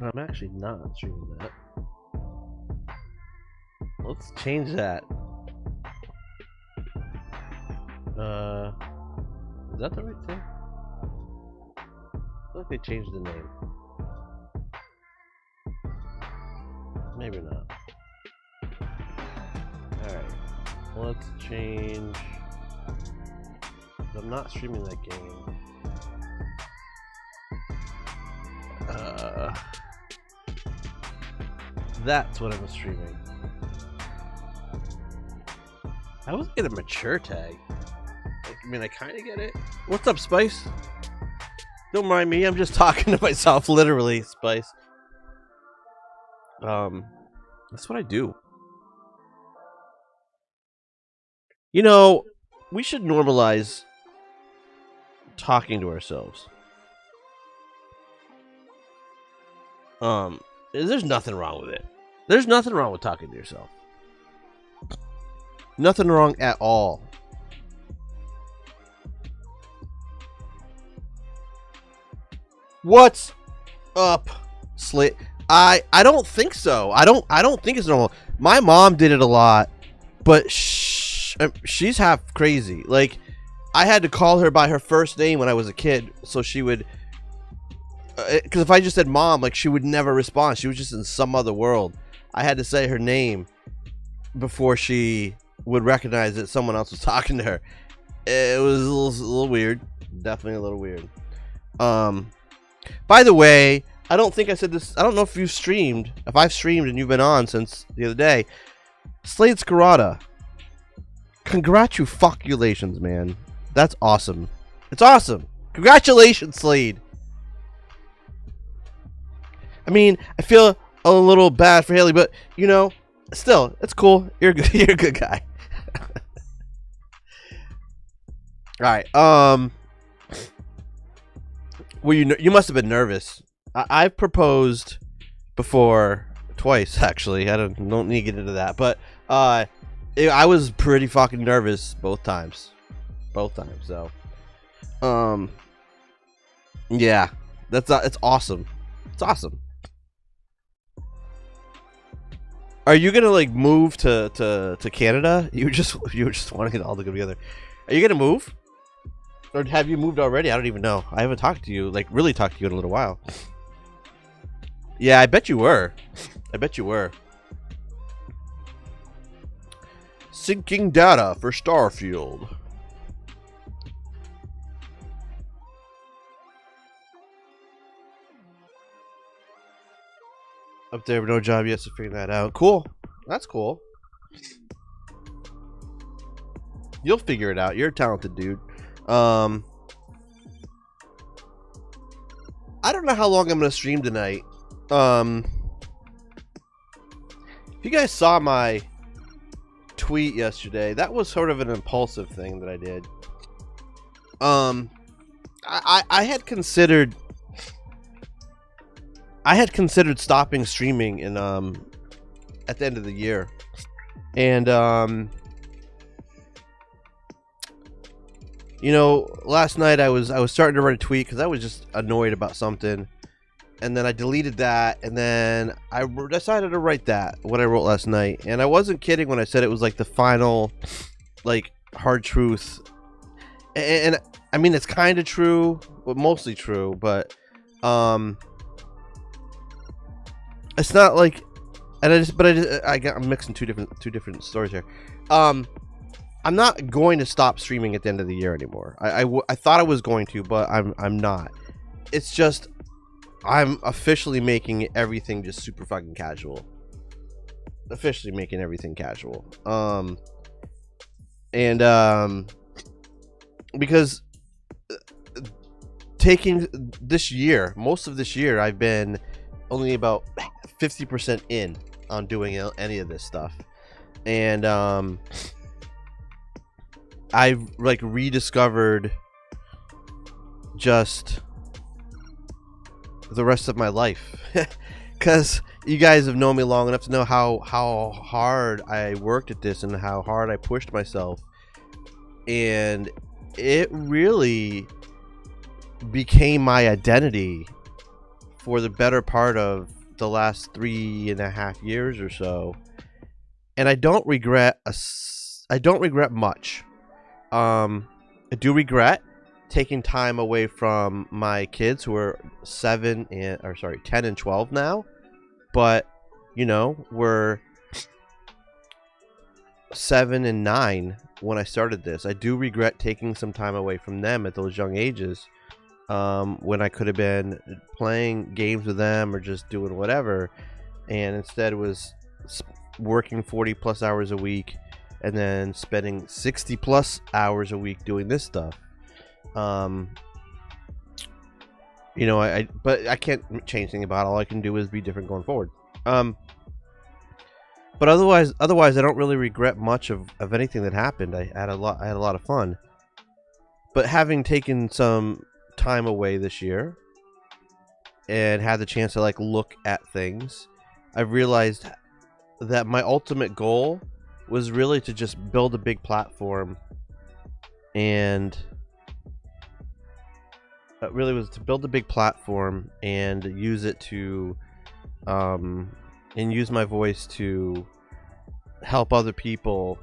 I'm actually not streaming that. Let's change that. Is that the right thing? I feel like they changed the name. Maybe not. Alright. Let's change. I'm not streaming that game. That's what I'm streaming. I was get a mature tag. I mean, I kind of get it. What's up, Spice? Don't mind me. I'm just talking to myself, literally, Spice. That's what I do. You know, we should normalize talking to ourselves. There's nothing wrong with it. There's nothing wrong with talking to yourself. Nothing wrong at all. What's up, Slit? I don't think so. I don't think it's normal. My mom did it a lot, but she's half crazy. Like, I had to call her by her first name when I was a kid, so she would. Because if I just said mom, like, she would never respond. She was just in some other world. I had to say her name before she would recognize that someone else was talking to her. It was a little weird. Definitely a little weird. By the way, I don't think I said this. I don't know if you've streamed. If I've streamed and you've been on since the other day. Slade Scarata. Congratulations, man. That's awesome. It's awesome. Congratulations, Slade. I mean, I feel a little bad for Haley, but, you know, still, it's cool. You're good. You're a good guy. All right. Well, you must have been nervous. I've proposed before twice, actually. I don't need to get into that, but I was pretty fucking nervous both times. So, yeah, it's awesome. It's awesome. Are you gonna like move to Canada? You were just wanting it all to go together. Are you gonna move, or have you moved already? I don't even know. I haven't talked to you, like really talked to you in a little while. Yeah, I bet you were. I bet you were. Syncing data for Starfield. Up there, but no job yet, so figuring that out. Cool. That's cool. You'll figure it out. You're a talented dude. I don't know how long I'm gonna stream tonight. If you guys saw my tweet yesterday, that was sort of an impulsive thing that I did. I had considered stopping streaming in at the end of the year, and you know, last night I was starting to write a tweet because I was just annoyed about something, and then I deleted that, and then I decided to write that, what I wrote last night. And I wasn't kidding when I said it was like the final, like, hard truth. And I mean, it's kind of true, but mostly true, but it's not like, and I'm mixing two different stories here. I'm not going to stop streaming at the end of the year anymore. I thought I was going to, but I'm not. It's just I'm officially making everything just super fucking casual. Officially making everything casual. Because taking this year, most of this year, I've been only about 50% in on doing any of this stuff, and I've like rediscovered just the rest of my life, because you guys have known me long enough to know how hard I worked at this and how hard I pushed myself, and it really became my identity for the better part of the last 3.5 years or so, and I don't regret much. I do regret taking time away from my kids who are 10 and 12 now, but we're 7 and 9 when I started this. I do regret taking some time away from them at those young ages, when I could have been playing games with them or just doing whatever, and instead was working 40 plus hours a week and then spending 60 plus hours a week doing this stuff. But I can't change anything about it. All I can do is be different going forward. But otherwise, I don't really regret much of anything that happened. I had a lot of fun. But having taken some time away this year and had the chance to look at things, I've realized that my ultimate goal was really to just build a big platform, and use it to and use my voice to help other people,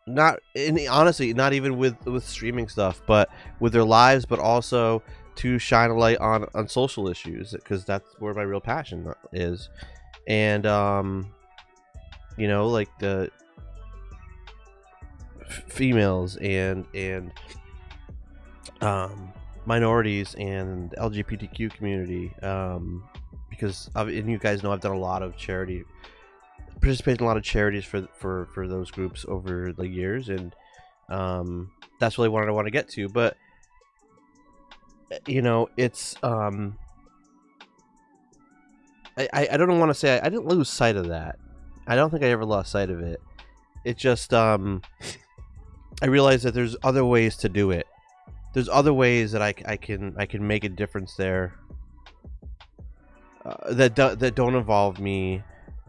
honestly not even with streaming stuff, but with their lives, but also to shine a light on social issues, because that's where my real passion is. And the females and minorities and the LGBTQ community, because and you guys know I've done a lot of participated in a lot of charities for those groups over the years, and that's really what I want to get to. But it's I don't want to say I didn't lose sight of that. I don't think I ever lost sight of it. It just I realized that there's other ways to do it. There's other ways that I can make a difference there, that don't involve me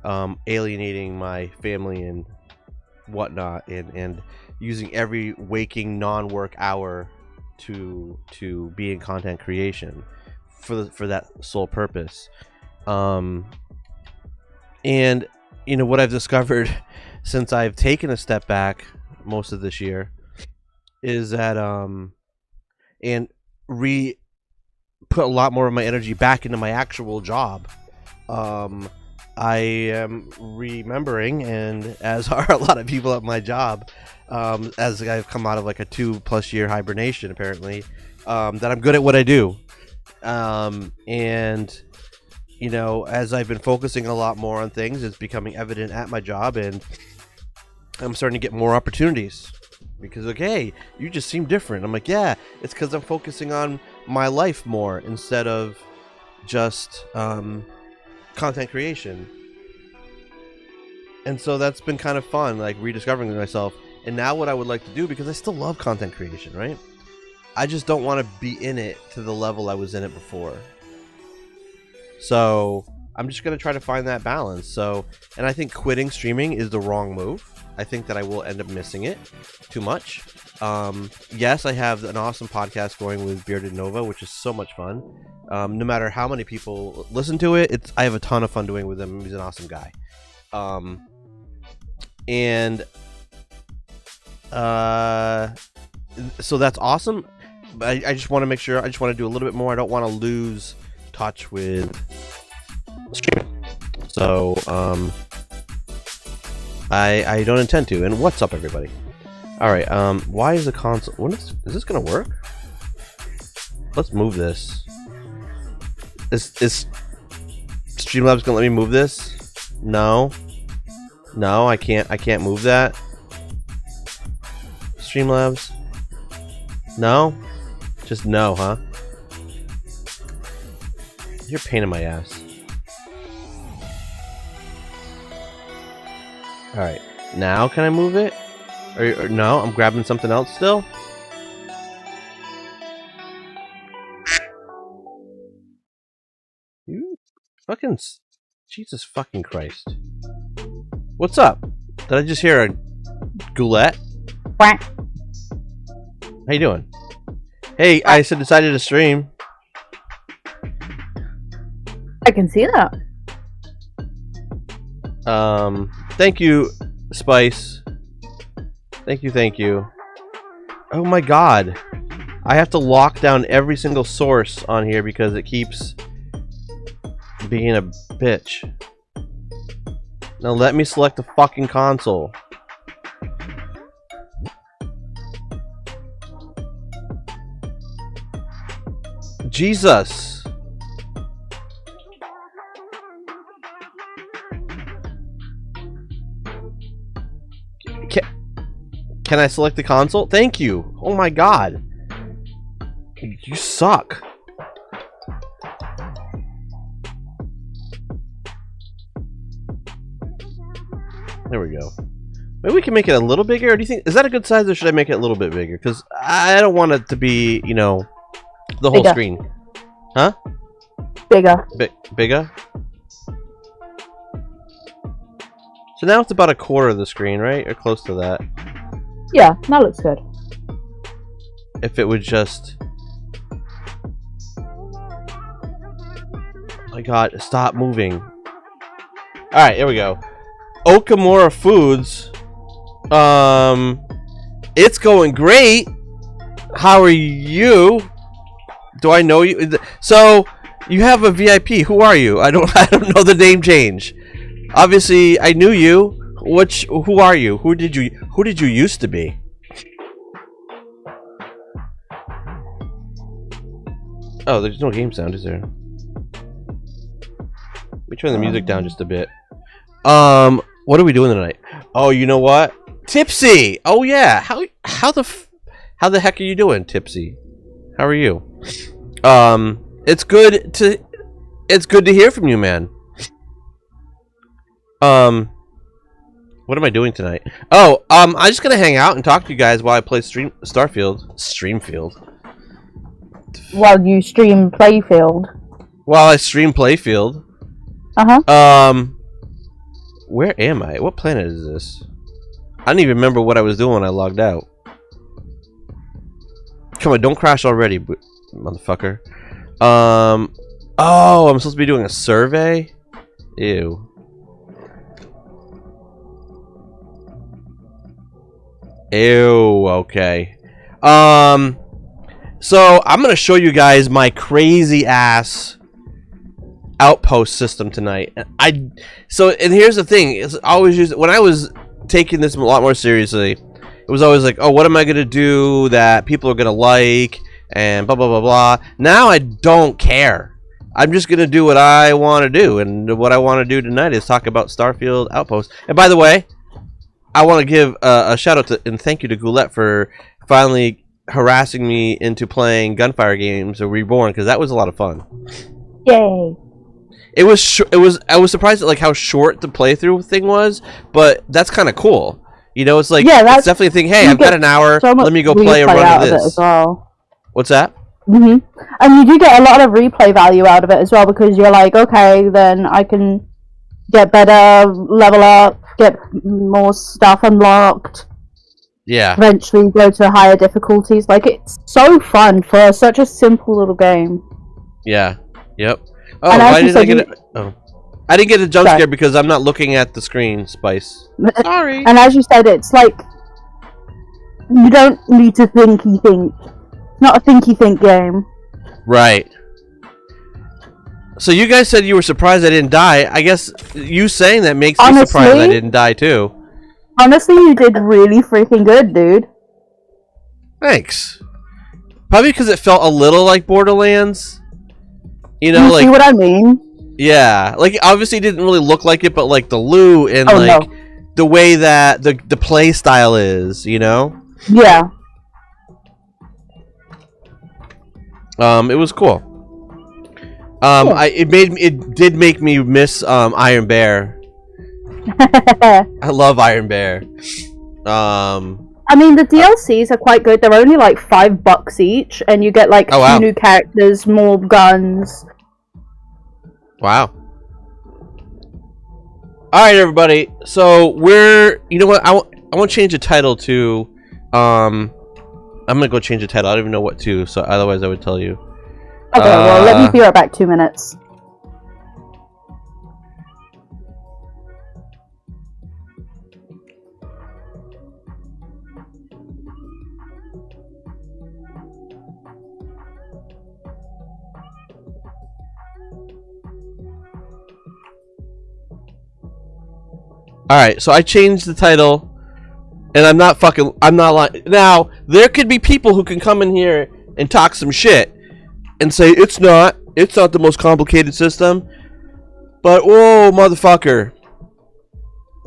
alienating my family and whatnot, and using every waking non-work hour to be in content creation for that sole purpose. And what I've discovered since I've taken a step back most of this year is that and put a lot more of my energy back into my actual job. I am remembering, and as are a lot of people at my job, as I've come out of a 2+ year hibernation, apparently, that I'm good at what I do. And as I've been focusing a lot more on things, it's becoming evident at my job, and I'm starting to get more opportunities. Because hey, you just seem different. I'm like, yeah, it's because I'm focusing on my life more instead of just content creation. And so that's been kind of fun, rediscovering myself. And now what I would like to do, because I still love content creation, right? I just don't want to be in it to the level I was in it before. So I'm just going to try to find that balance. And I think quitting streaming is the wrong move. I think that I will end up missing it too much. Yes, I have an awesome podcast going with Bearded Nova, which is so much fun. No matter how many people listen to it, I have a ton of fun doing with him. He's an awesome guy. So that's awesome. But I just want to make sure. I just want to do a little bit more. I don't want to lose touch with streaming. So I don't intend to. And what's up, everybody? All right. Why is the console? Is this gonna work? Let's move this. Is Streamlabs gonna let me move this? No. No, I can't. I can't move that. Streamlabs. No. Just no, huh? You're a pain in my ass. Alright, now can I move it? Or no, I'm grabbing something else still? You fucking... Jesus fucking Christ. What's up? Did I just hear a goulette? Quack. How you doing? Hey, I decided to stream. I can see that. Thank you, Spice. Thank you. Oh my god. I have to lock down every single source on here because it keeps being a bitch. Now let me select the fucking console. Jesus. Can I select the console? Thank you. Oh my god. You suck. There we go. Maybe we can make it a little bigger. Or do you think, is that a good size, or should I make it a little bit bigger? Because I don't want it to be, you know, the whole screen. Huh? Bigger. Bigger? So now it's about a quarter of the screen, right? Or close to that. Yeah, that looks good. If it would just... Oh my god, stop moving. Alright, here we go. Okamura Foods. It's going great. How are you? Do I know you? So, you have a VIP. Who are you? I don't know the name change. Obviously, I knew you. Who are you? Who did you used to be? Oh, there's no game sound, is there? Let me turn the music down just a bit. What are we doing tonight? Oh, you know what? Tipsy. Oh yeah. How the heck are you doing, Tipsy? How are you? It's good to hear from you, man. What am I doing tonight? Oh, I'm just gonna hang out and talk to you guys while I play Streamfield. While you stream Playfield. While I stream Playfield. Where am I? What planet is this? I don't even remember what I was doing when I logged out. Come on, don't crash already, motherfucker. Oh, I'm supposed to be doing a survey? Ew. Ew, okay. So I'm gonna show you guys my crazy ass outpost system tonight. And here's the thing, it's always when I was taking this a lot more seriously, it was always like, oh, what am I gonna do that people are gonna like, and blah blah blah blah. Now I don't care. I'm just gonna do what I want to do, and what I want to do tonight is talk about Starfield Outpost. And by the way, I want to give a shout out to and thank you to Goulette for finally harassing me into playing Gunfire games or Reborn, because that was a lot of fun. Yay! I was surprised at like how short the playthrough thing was, but that's kind of cool. You know, it's like, yeah, it's definitely a thing. Hey, I've got an hour. So let me go play a run of this. As well. What's that? And you do get a lot of replay value out of it as well, because you're like, okay, then I can get better, level up, get more stuff unlocked. Yeah. Eventually go to higher difficulties. Like, it's so fun for such a simple little game. Yeah. Yep. Oh, why did I get it? Oh, I didn't get a jump scare because I'm not looking at the screen, Spice. Sorry. And as you said, it's like you don't need to thinky think. It's not a thinky think game. Right. So you guys said you were surprised I didn't die. I guess you saying that makes me surprised I didn't die too. Honestly, you did really freaking good, dude. Thanks. Probably because it felt a little like Borderlands. You know, like, see what I mean? Yeah, like obviously it didn't really look like it, but like the loot and the way that the play style is, you know? Yeah. It was cool. It did make me miss Iron Bear. I love Iron Bear. I mean, the DLCs are quite good. They're only like $5 each, and you get like a few new characters, more guns. Wow. All right, everybody. So you know what? I want to change the title to. I'm gonna go change the title. I don't even know what to. So otherwise, I would tell you. Okay. Well, let me be right back. 2 minutes. Alright, so I changed the title, and I'm not lying. Now, there could be people who can come in here and talk some shit and say, it's not the most complicated system. But, whoa, motherfucker.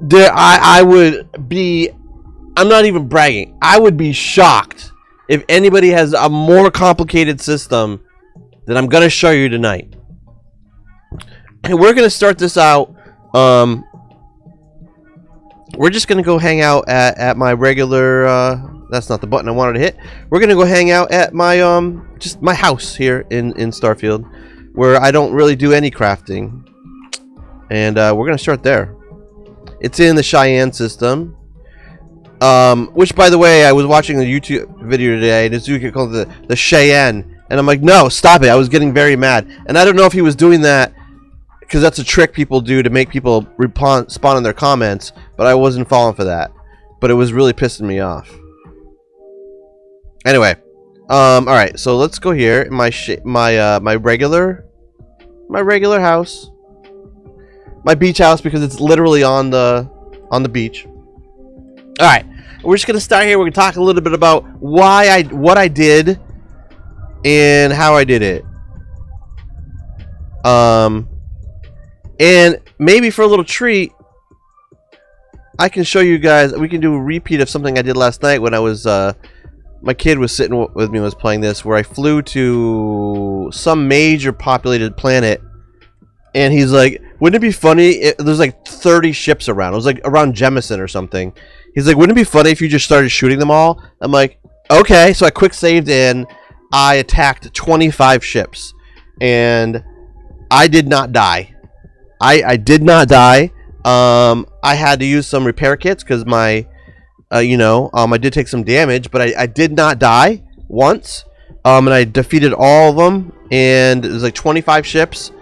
I would be, I'm not even bragging, I would be shocked if anybody has a more complicated system than I'm going to show you tonight. And we're going to start this out, we're just going to go hang out at my regular, that's not the button I wanted to hit. We're going to go hang out at my, just my house here in Starfield, where I don't really do any crafting. And we're going to start there. It's in the Cheyenne system. Which, by the way, I was watching a YouTube video today, and Azuki called it the Cheyenne. And I'm like, no, stop it. I was getting very mad. And I don't know if he was doing that because that's a trick people do to make people respond in their comments, but I wasn't falling for that. But it was really pissing me off. Anyway, all right, so let's go here. My regular house, my beach house, because it's literally on the beach. All right, we're just gonna start here. We're gonna talk a little bit about what I did and how I did it. And maybe for a little treat, I can show you guys. We can do a repeat of something I did last night when I was. My kid was sitting with me and was playing this, where I flew to some major populated planet, and he's like, "Wouldn't it be funny? There's like 30 ships around. It was like around Jemison or something." He's like, "Wouldn't it be funny if you just started shooting them all?" I'm like, "Okay." So I quick saved and I attacked 25 ships, and I did not die. I did not die. I had to use some repair kits because my, I did take some damage, but I did not die once. And I defeated all of them, and it was like 25 ships.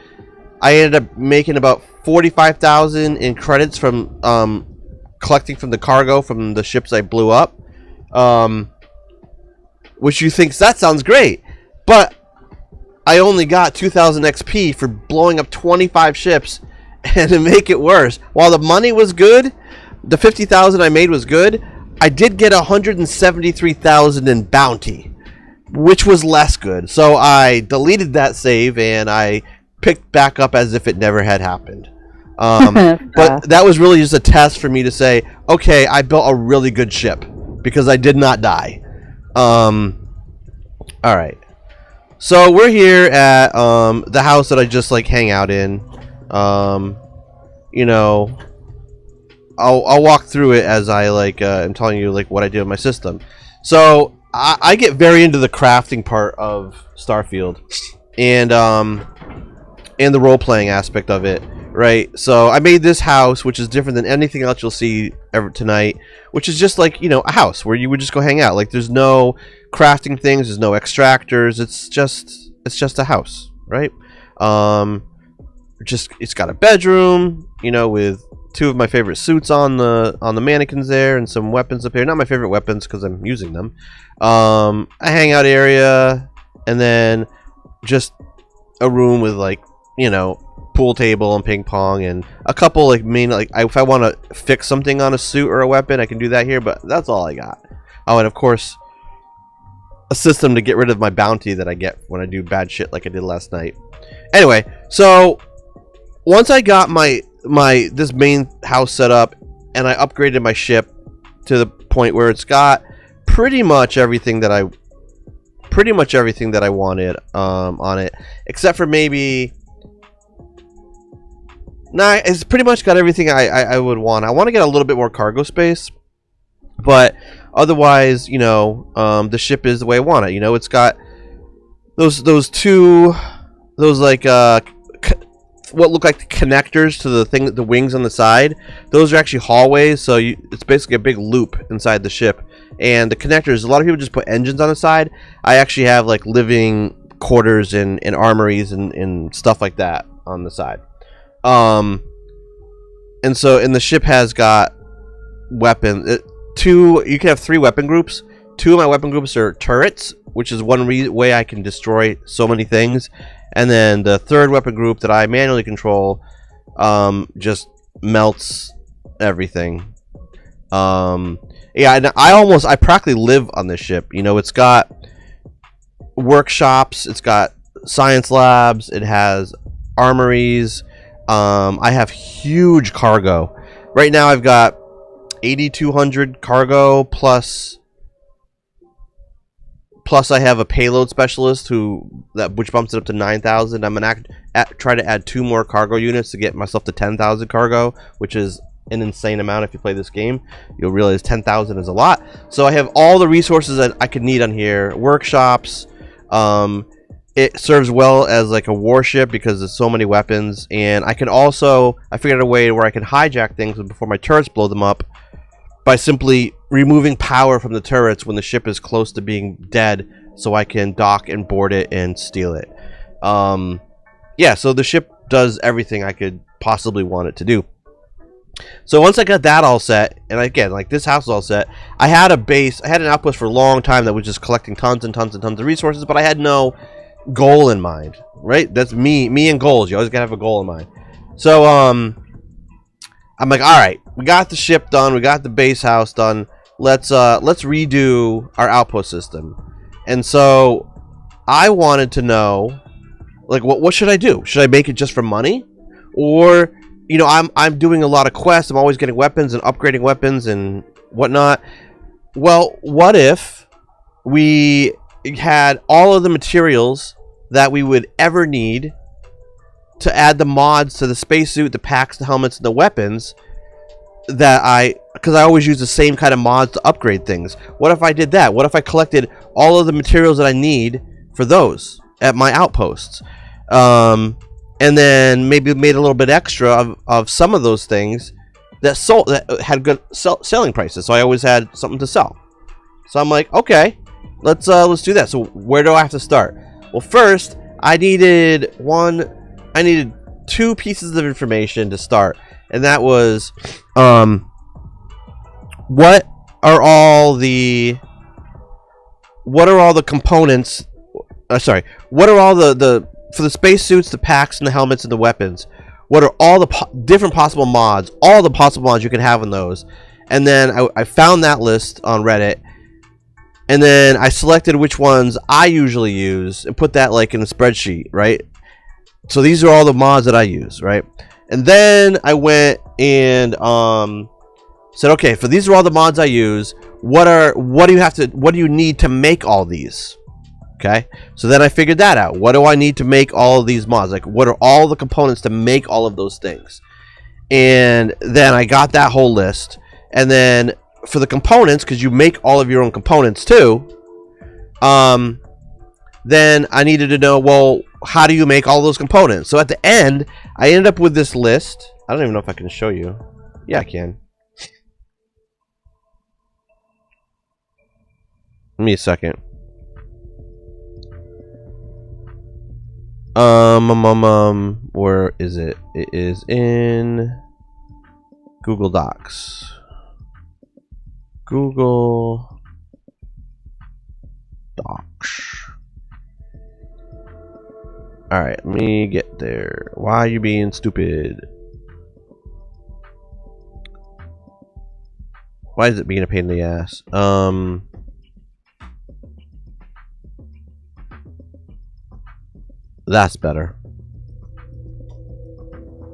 I ended up making about 45,000 in credits from collecting from the cargo from the ships I blew up. Which you think that sounds great, but I only got 2,000 XP for blowing up 25 ships. And to make it worse, while the money was good, the 50,000 I made was good, I did get 173,000 in bounty, which was less good. So I deleted that save and I picked back up as if it never had happened. But that was really just a test for me to say, okay, I built a really good ship because I did not die. All right. So we're here at the house that I just like hang out in. I'll walk through it as I I'm telling you what I did with my system. So I get very into the crafting part of Starfield, and the role playing aspect of it, right? So I made this house, which is different than anything else you'll see ever tonight, which is just a house where you would just go hang out. There's no crafting things, there's no extractors. It's just a house, right? It's got a bedroom, with two of my favorite suits on the mannequins there, and some weapons up here. Not my favorite weapons because I'm using them. A hangout area, and then just a room with pool table and ping pong, and a couple if I want to fix something on a suit or a weapon, I can do that here. But that's all I got. Oh, and of course, a system to get rid of my bounty that I get when I do bad shit like I did last night. Anyway, so once I got this main house set up and I upgraded my ship to the point where it's got pretty much everything that I wanted on it, except for maybe it's pretty much got everything I would want. I want to get a little bit more cargo space, but otherwise, the ship is the way I want it. It's got those what look like the connectors to the wings on the side. Those are actually hallways, so it's basically a big loop inside the ship. And the connectors, a lot of people just put engines on the side. I actually have living quarters and armories and stuff like that on the side. And the ship has got weapons. You can have 3 weapon groups. 2 of my weapon groups are turrets, which is one way I can destroy so many things. And then the 3rd weapon group that I manually control just melts everything. Yeah, and I practically live on this ship. You know, it's got workshops, it's got science labs, it has armories. I have huge cargo. Right now I've got 8,200 cargo plus I have a payload specialist which bumps it up to 9,000. I'm gonna try to add 2 more cargo units to get myself to 10,000 cargo, which is an insane amount. If you play this game, you'll realize 10,000 is a lot. So I have all the resources that I could need on here. Workshops. It serves well as like a warship because there's so many weapons, and I figured out a way where I can hijack things before my turrets blow them up by simply removing power from the turrets when the ship is close to being dead, so I can dock and board it and steal it. Yeah, so the ship does everything I could possibly want it to do. So once I got that all set, and again, like this house is all set, I had an outpost for a long time that was just collecting tons and tons and tons of resources, but I had no goal in mind, right? That's me and goals. You always gotta have a goal in mind. So I'm like, all right, we got the ship done, we got the base house done. Let's redo our outpost system. And so I wanted to know, like, what should I do? Should I make it just for money, or you know, I'm doing a lot of quests. I'm always getting weapons and upgrading weapons and whatnot. Well, what if we had all of the materials that we would ever need to add the mods to the spacesuit, the packs, the helmets, and the weapons because I always use the same kind of mods to upgrade things. What if I did that? What if I collected all of the materials that I need for those at my outposts? And then maybe made a little bit extra of some of those things that had good selling prices. So I always had something to sell. So I'm like, okay, let's do that. So where do I have to start? Well, first I needed 2 pieces of information to start, and that was what are all the components? What are all the for the spacesuits, the packs, and the helmets, and the weapons? What are all the different possible mods? All the possible mods you can have in those. And then I found that list on Reddit. And then I selected which ones I usually use and put that like in a spreadsheet, right? So these are all the mods that I use, right? And then I went and said, okay, for these are all the mods I use. What do you need to make all these? Okay, so then I figured that out. What do I need to make all of these mods? Like, what are all the components to make all of those things? And then I got that whole list. And then for the components, because you make all of your own components too, then I needed to know, well, how do you make all those components? So at the end, I ended up with this list. I don't even know if I can show you. Yeah, I can. Give me a second. Where is it? It is in Google Docs. Google Docs. Alright, let me get there. Why are you being stupid? Why is it being a pain in the ass? That's better.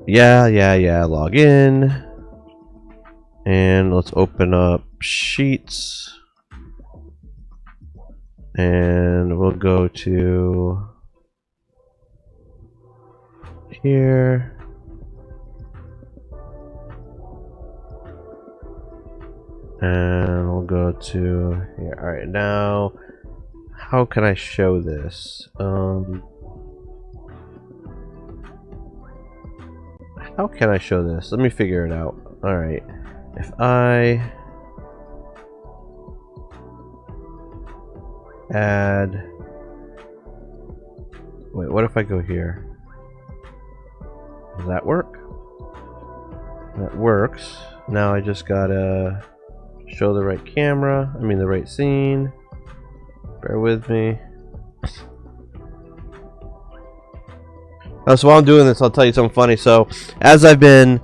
Yeah. Log in. And let's open up Sheets. And we'll go to here. And we'll go to here. Alright, now how can I show this? How can I show this? Let me figure it out. Alright. If I add... Wait, what if I go here? Does that work? That works. Now I just gotta show the right camera. I mean the right scene. Bear with me. So while I'm doing this, I'll tell you something funny. So as I've been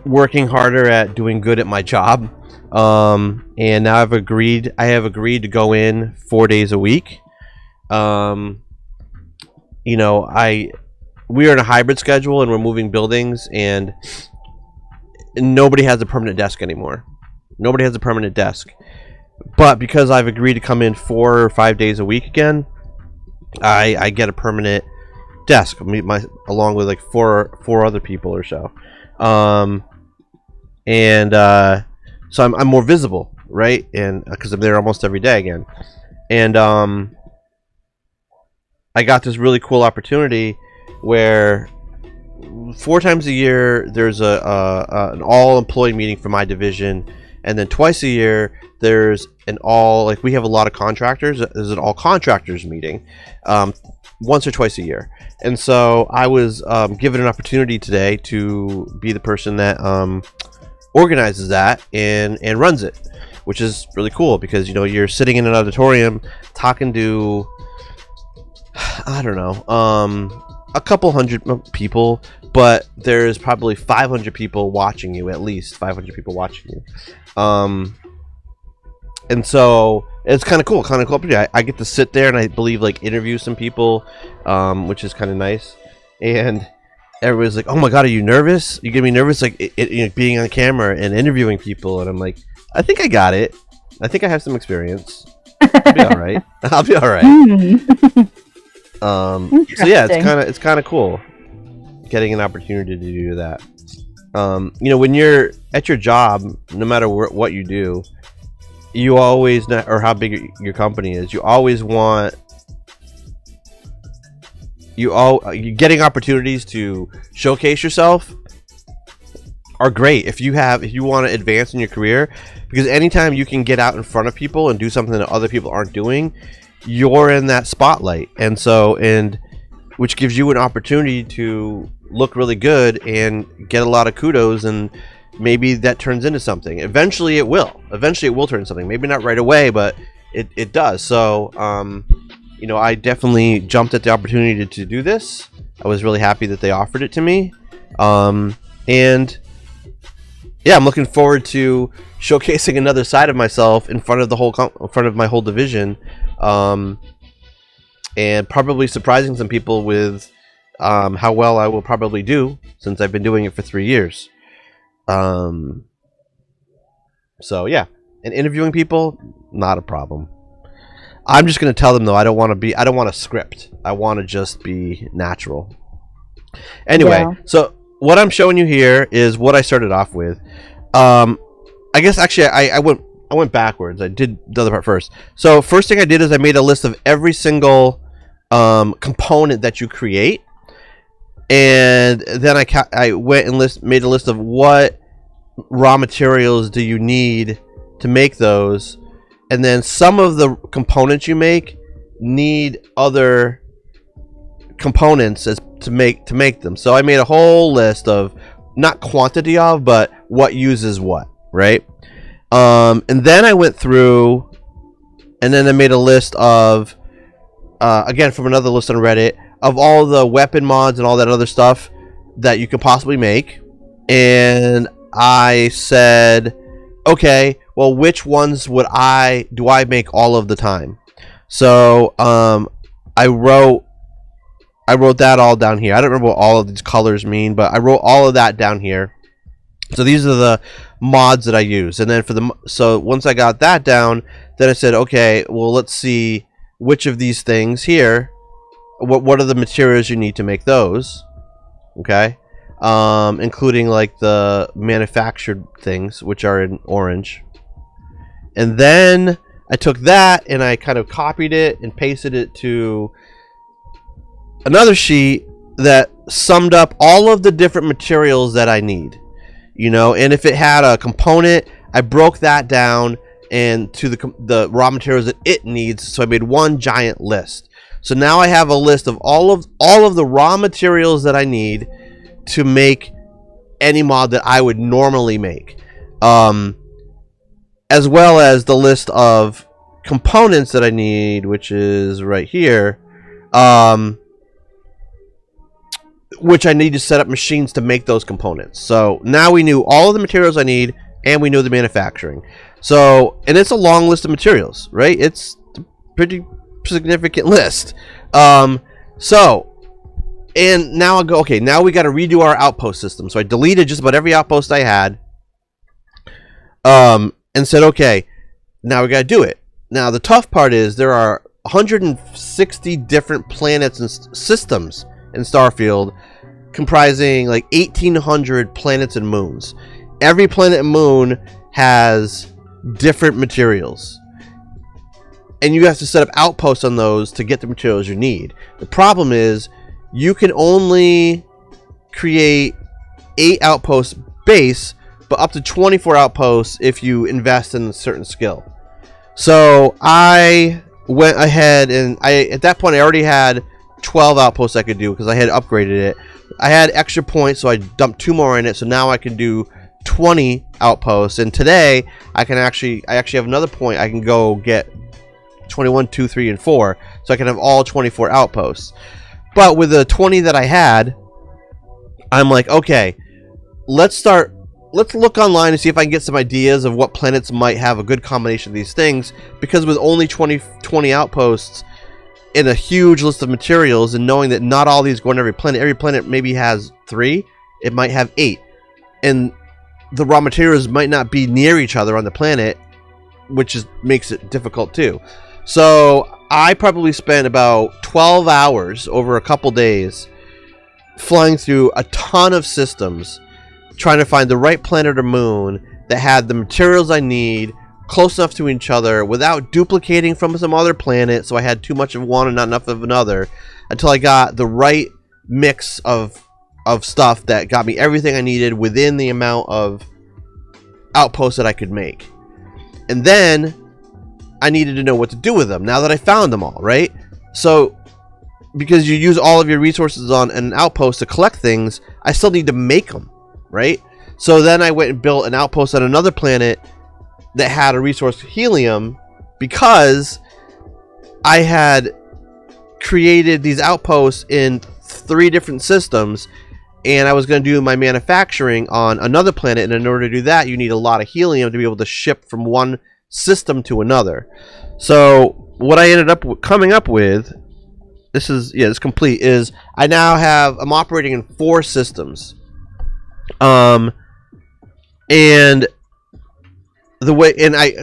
working harder at doing good at my job. And now I have agreed to go in 4 days a week. You know, we are in a hybrid schedule and we're moving buildings, and nobody has a permanent desk anymore. Nobody has a permanent desk. But because I've agreed to come in 4 or 5 days a week again, I get a permanent desk along with like four other people or so. So I'm more visible, right? And because I'm there almost every day again. And I got this really cool opportunity where 4 times a year there's an all-employee meeting for my division, and then twice a year there's we have a lot of contractors. There's an all-contractors meeting, once or twice a year. And so I was given an opportunity today to be the person that organizes that and runs it, which is really cool because, you know, you're sitting in an auditorium talking to, I don't know, a couple hundred people, but there's probably 500 people watching you, at least 500 people watching you. And so it's kind of cool. I get to sit there and I believe like interview some people, which is kind of nice. And everybody's like, "Oh my God, are you nervous? You get me nervous, like being on camera and interviewing people." And I'm like, "I think I got it. I think I have some experience. I'll be all right. I'll be all right." So yeah, it's kind of cool getting an opportunity to do that. You know, when you're at your job, no matter what you do, you always, or how big your company is, you always want you getting opportunities to showcase yourself are great if you want to advance in your career, because anytime you can get out in front of people and do something that other people aren't doing, you're in that spotlight, and which gives you an opportunity to look really good and get a lot of kudos, and maybe that turns into something. Eventually it will turn into something. Maybe not right away, but it does. So you know, I definitely jumped at the opportunity to do this. I was really happy that they offered it to me, and yeah, I'm looking forward to showcasing another side of myself in front of my whole division, and probably surprising some people with how well I will probably do, since I've been doing it for 3 years. So yeah, and interviewing people, not a problem. I'm just going to tell them, though, I don't want a script. I want to just be natural. Anyway, yeah. So what I'm showing you here is what I started off with. I guess actually I went backwards. I did the other part first. So first thing I did is I made a list of every single component that you create, and then I went and made a list of what raw materials do you need to make those. And then some of the components you make need other components to make them. So I made a whole list of, not quantity of, but what uses what, right? And then I went through, and then I made a list of, again from another list on Reddit, of all the weapon mods and all that other stuff that you could possibly make. And I said, okay, well, which ones do I make all of the time? So I wrote that all down here. I don't remember what all of these colors mean, but I wrote all of that down here. So these are the mods that I use. And then so once I got that down, then I said, okay, well, let's see which of these things here, what are the materials you need to make those, okay? Including like the manufactured things, which are in orange. And then I took that and I kind of copied it and pasted it to another sheet that summed up all of the different materials that I need, you know. And if it had a component, I broke that down and to the raw materials that it needs. So I made one giant list. So now I have a list of all of the raw materials that I need to make any mod that I would normally make, as well as the list of components that I need, which is right here. which I need to set up machines to make those components. So now we knew all of the materials I need, and we knew the manufacturing. So, and it's a long list of materials, right? It's a pretty significant list. So, and now I go, okay, now we got to redo our outpost system. So I deleted just about every outpost I had, and said, okay, now we got to do it. Now the tough part is there are 160 different planets and systems in Starfield, comprising like 1,800 planets and moons. Every planet and moon has different materials, and you have to set up outposts on those to get the materials you need. The problem is you can only create 8 outposts base, but up to 24 outposts if you invest in a certain skill. So I went ahead and at that point I already had 12 outposts I could do because I had upgraded it. I had extra points, so I dumped 2 more in it, so now I can do 20 outposts. And today I actually have another point. I can go get 21, 2, 3, and 4, so I can have all 24 outposts. But with the 20 that I had, I'm like, okay, let's look online and see if I can get some ideas of what planets might have a good combination of these things, because with only 20 outposts in a huge list of materials, and knowing that not all these go on every planet maybe has 3, it might have 8, and the raw materials might not be near each other on the planet, which makes it difficult too. So I probably spent about 12 hours over a couple days flying through a ton of systems, trying to find the right planet or moon that had the materials I need close enough to each other without duplicating from some other planet, so I had too much of one and not enough of another, until I got the right mix of stuff that got me everything I needed within the amount of outposts that I could make. And then I needed to know what to do with them now that I found them all, right? So because you use all of your resources on an outpost to collect things, I still need to make them, right? So then I went and built an outpost on another planet that had a resource, helium, because I had created these outposts in 3 different systems, and I was going to do my manufacturing on another planet, and in order to do that you need a lot of helium to be able to ship from one system to another. So what I ended up coming up with, it's complete, is I'm operating in 4 systems. And the way,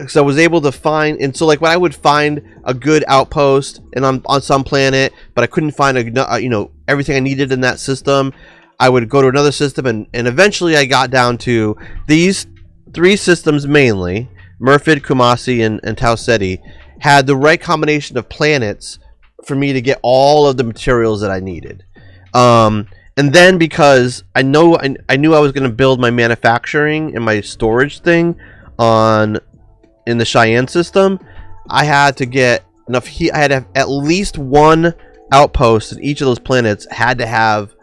so I was able to find, and so like when I would find a good outpost and on some planet, but I couldn't find everything I needed in that system, I would go to another system, and eventually I got down to these 3 systems mainly. Moorph, Kumasi, and Tau Ceti had the right combination of planets for me to get all of the materials that I needed. And then because I knew I was going to build my manufacturing and my storage thing in the Cheyenne system, I had to get enough heat. I had to have at least 1 outpost in each of those planets had to have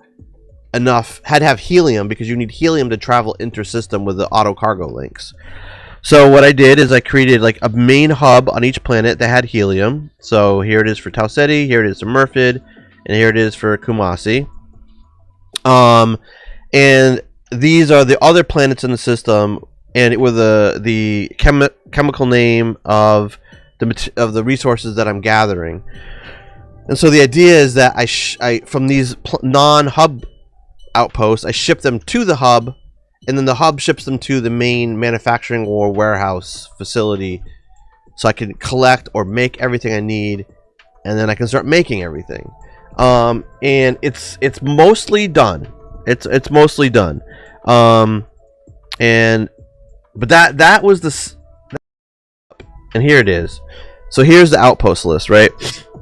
helium, because you need helium to travel inter-system with the auto cargo links. So what I did is I created like a main hub on each planet that had helium. So here it is for Tau Ceti, here it is for Moorph, and here it is for Kumasi. And these are the other planets in the system, and with the chemical name of the resources that I'm gathering. And so the idea is that I from these non-hub outposts, I ship them to the hub, and then the hub ships them to the main manufacturing or warehouse facility, so I can collect or make everything I need, and then I can start making everything. And it's mostly done. It's mostly done. But that was and here it is. So here's the outpost list, right?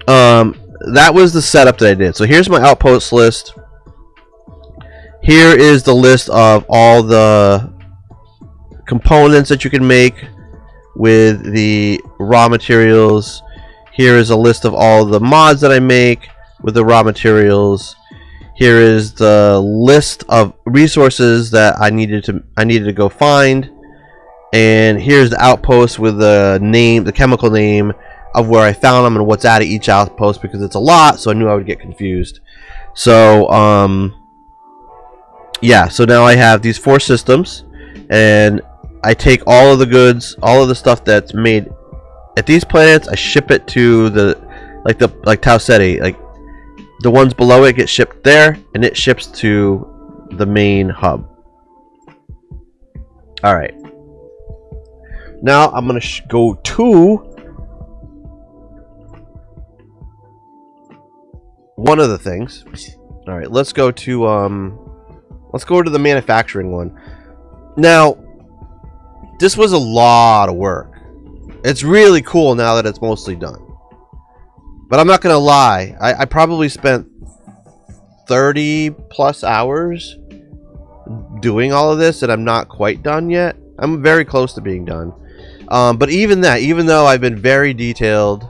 That was the setup that I did. So here's my outpost list. Here is the list of all the components that you can make with the raw materials. Here is a list of all the mods that I make with the raw materials. Here is the list of resources that I needed to go find. And here's the outpost with the chemical name of where I found them and what's at each outpost, because it's a lot, so I knew I would get confused. So yeah, so now I have these 4 systems, and I take all of the goods, all of the stuff that's made at these planets, I ship it to like Tau Ceti, like the ones below it get shipped there, and it ships to the main hub. All right. Now I'm gonna go to one of the things. All right, let's go to the manufacturing one. Now, this was a lot of work. It's really cool now that it's mostly done. But I'm not gonna lie, I probably spent 30 plus hours doing all of this, and I'm not quite done yet. I'm very close to being done. But even that, even though I've been very detailed,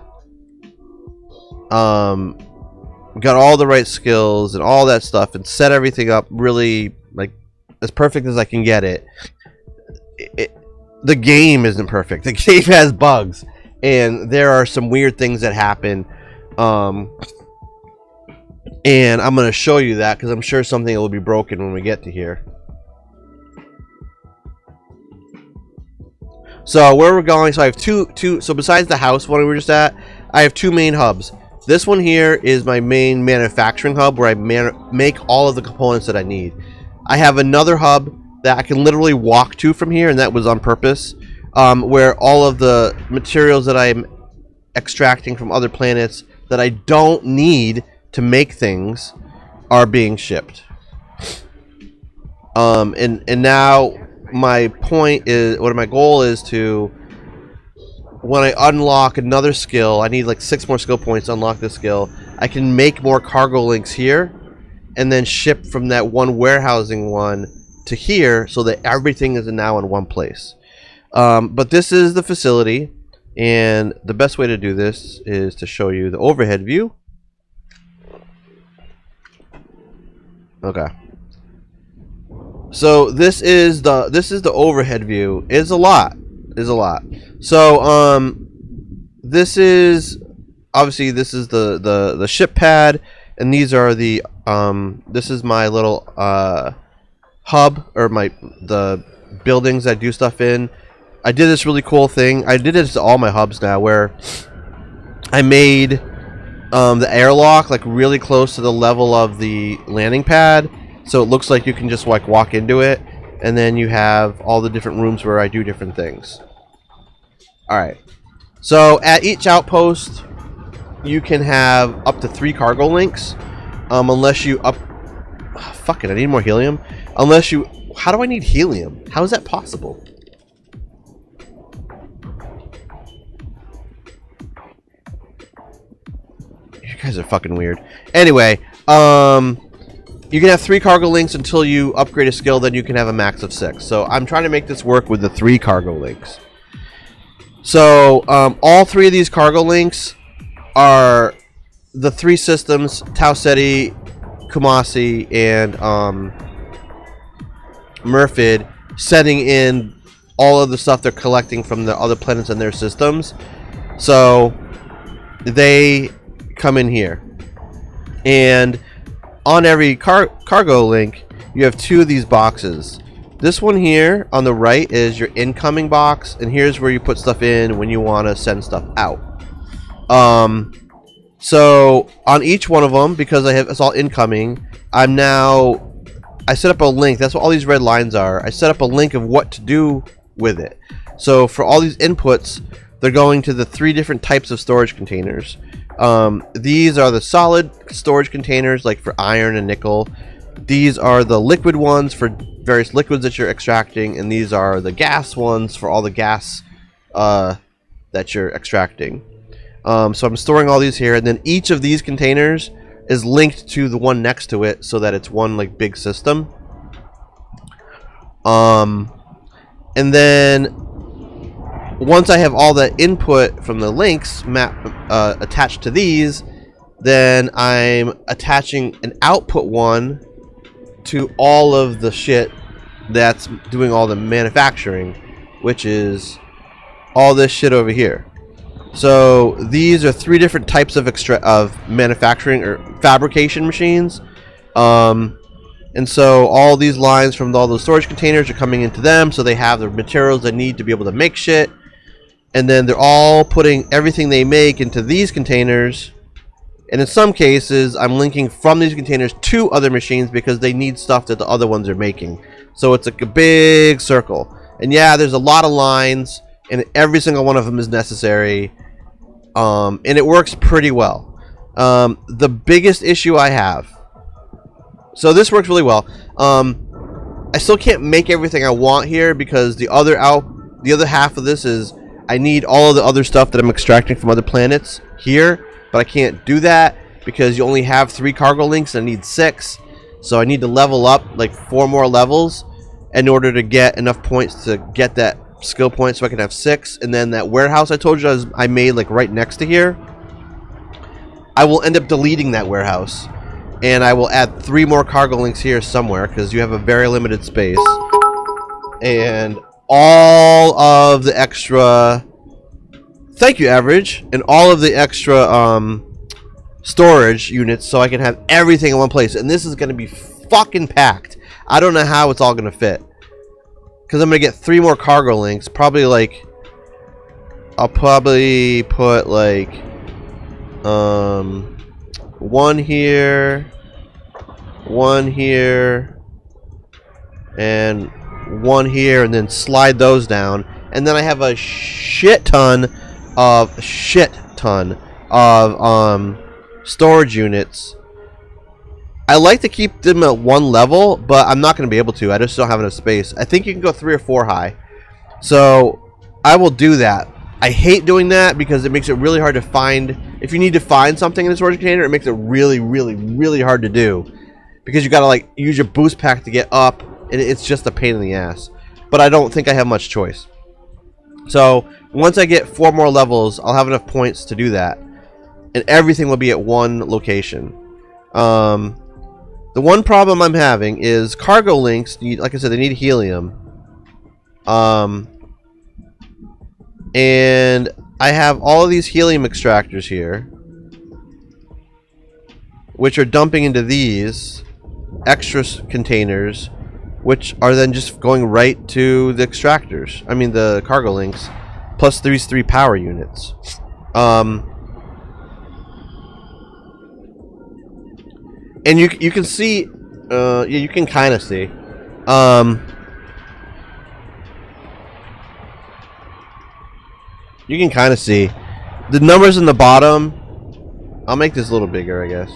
got all the right skills and all that stuff, and set everything up really like as perfect as I can get it, the game isn't perfect. The game has bugs, and there are some weird things that happen. And I'm going to show you that because I'm sure something will be broken when we get to here. So where we're going, so I have two, so besides the house one we were just at, I have 2 main hubs. This one here is my main manufacturing hub where I make all of the components that I need. I have another hub that I can literally walk to from here, and that was on purpose, where all of the materials that I'm extracting from other planets that I don't need to make things are being shipped. And now my point is, what my goal is to, when I unlock another skill, I need like 6 more skill points to unlock this skill, I can make more cargo links here and then ship from that one warehousing one to here so that everything is now in one place. But this is the facility, and the best way to do this is to show you the overhead view. Okay. So this is the overhead view. It's a lot. So this is obviously the ship pad, and these are the this is my little hub, or the buildings I do stuff in. I did this really cool thing. I did this to all my hubs now, where I made the airlock like really close to the level of the landing pad, so it looks like you can just like walk into it, and then you have all the different rooms where I do different things. Alright, so at each outpost you can have up to 3 cargo links, unless you fuck it, I need more helium. Unless you, how do I need helium? How is that possible? You guys are fucking weird. Anyway, you can have 3 cargo links until you upgrade a skill, then you can have a max of 6. So I'm trying to make this work with the 3 cargo links. So all 3 of these cargo links are the 3 systems: Tau Ceti, Kumasi, and Moorph, setting in all of the stuff they're collecting from the other planets in their systems. So they come in here, and on every cargo link you have 2 of these boxes. This one here on the right is your incoming box, and here's where you put stuff in when you want to send stuff out. So on each one of them, because it's all incoming, I set up a link. That's what all these red lines are. I set up a link of what to do with it. So for all these inputs, they're going to the 3 different types of storage containers. These are the solid storage containers, like for iron and nickel. These are the liquid ones for various liquids that you're extracting, and these are the gas ones for all the gas that you're extracting. So I'm storing all these here, and then each of these containers is linked to the one next to it, so that it's one like big system. And then once I have all the input from the links attached to these, then I'm attaching an output one to all of the shit that's doing all the manufacturing, which is all this shit over here. So these are 3 different types of manufacturing or fabrication machines. And so all these lines from all those storage containers are coming into them, so they have the materials they need to be able to make shit. And then they're all putting everything they make into these containers. And in some cases, I'm linking from these containers to other machines because they need stuff that the other ones are making. So it's like a big circle. And yeah, there's a lot of lines, and every single one of them is necessary. And it works pretty well. The biggest issue I have... So this works really well. I still can't make everything I want here because the other half of this is I need all of the other stuff that I'm extracting from other planets here, but I can't do that because you only have 3 cargo links and I need 6. So I need to level up like 4 more levels in order to get enough points to get that skill point so I can have 6. And then that warehouse I told you I made like right next to here, I will end up deleting that warehouse. And I will add 3 more cargo links here somewhere because you have a very limited space. And all of the extra... Thank you, Average. And all of the extra storage units so I can have everything in one place. And this is going to be fucking packed. I don't know how it's all going to fit. Because I'm going to get 3 more cargo links. Probably like... I'll probably put like... 1 here, 1 here, and 1 here, and then slide those down. And then I have a shit ton of storage units. I like to keep them at 1 level, but I'm not going to be able to. I just don't have enough space. I think you can go 3 or 4 high. So I will do that. I hate doing that because it makes it really hard to find. If you need to find something in a storage container, it makes it really, really, really hard to do. Because you got to like use your boost pack to get up, and it's just a pain in the ass. But I don't think I have much choice. So once I get 4 more levels, I'll have enough points to do that. And everything will be at 1 location. The one problem I'm having is cargo links need, like I said, they need helium. And I have all of these helium extractors here, which are dumping into these extra containers, which are then just going right to the extractors. I mean the cargo links, plus these 3 power units. And you can see, yeah, you can kind of see. You can kind of see the numbers in the bottom. I'll make this a little bigger, I guess.